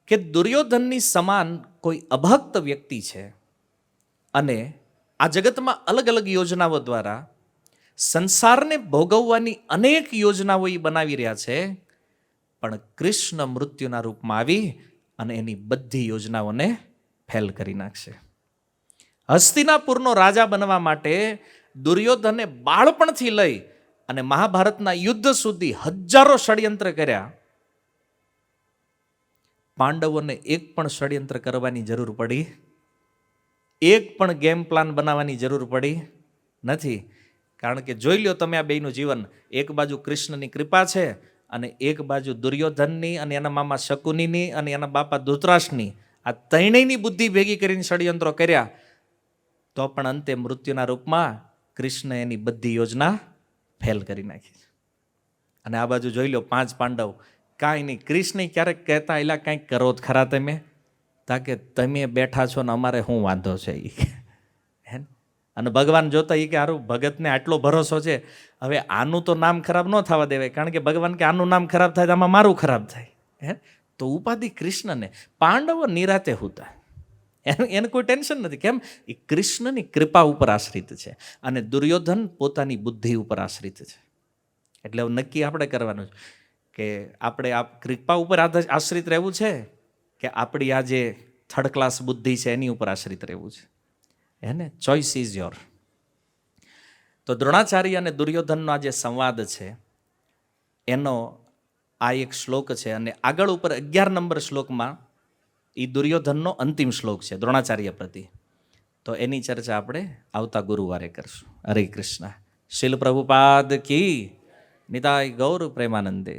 Speaker 1: કે દુર્યોધનની સમાન કોઈ અભક્ત વ્યક્તિ છે અને આ જગતમાં અલગ અલગ યોજનાઓ દ્વારા સંસારને ભોગવવાની અનેક યોજનાઓ એ બનાવી રહ્યા છે. પણ કૃષ્ણ મૃત્યુના રૂપમાં આવી અને એની બધી યોજનાઓને ફેલ કરી નાખશે. હસ્તિનાપુરનો રાજા બનવા માટે દુર્યોધને બાળપણથી લઈ અને મહાભારતના યુદ્ધ સુધી હજારો ષડયંત્ર કર્યા. પાંડવોને એક પણ ષડયંત્ર કરવાની જરૂર પડી, એક પણ ગેમ પ્લાન બનાવવાની જરૂર પડી નથી. કારણ કે જોઈ લ્યો તમે આ બેયનું જીવન. એક બાજુ કૃષ્ણની કૃપા છે અને એક બાજુ દુર્યોધનની અને એના મામા શકુનીની અને એના બાપા ધૃતરાષ્ટ્રની. આ ત્રણેયની બુદ્ધિ ભેગી કરીને ષડયંત્રો કર્યા તો પણ અંતે મૃત્યુના રૂપમાં કૃષ્ણ એની બધી યોજના ફેલ કરી નાખી. અને આ બાજુ જોઈ લો 5 પાંડવ, કાંઈ નહીં. કૃષ્ણ ક્યારેક કહેતા એલા કાંઈક કરો જ ખરા તમે, તાકે તમે બેઠા છો ને અમારે શું વાંધો છે એ. હે ને? અને ભગવાન જોતા એ કે હારું ભગતને આટલો ભરોસો છે, હવે આનું તો નામ ખરાબ ન થવા દેવાય, કારણ કે ભગવાન કે આનું નામ ખરાબ થાય તો આમાં મારું ખરાબ થાય. હે, તો ઉપાધિ કૃષ્ણને. પાંડવો નિરાતે હતા, એને કોઈ ટેન્શન નથી. કેમ? એ કૃષ્ણની કૃપા ઉપર આશ્રિત છે, અને દુર્યોધન પોતાની બુદ્ધિ ઉપર આશ્રિત છે. એટલે નક્કી આપણે કરવાનું છે કે આપણે આ કૃપા ઉપર આશ્રિત રહેવું છે કે આપણી આ જે થર્ડ ક્લાસ બુદ્ધિ છે એની ઉપર આશ્રિત રહેવું છે. હે ને? Choice is your. તો દ્રોણાચાર્ય અને દુર્યોધનનો આ જે સંવાદ છે એનો આ એક શ્લોક છે, અને આગળ ઉપર 11 નંબર શ્લોકમાં એ દુર્યોધનનો અંતિમ શ્લોક છે દ્રોણાચાર્ય પ્રતિ. તો એની ચર્ચા આપણે આવતા ગુરુવારે કરશું. હરે કૃષ્ણ. શીલ પ્રભુપાદ કી. નિતાય ગૌર પ્રેમાનંદે.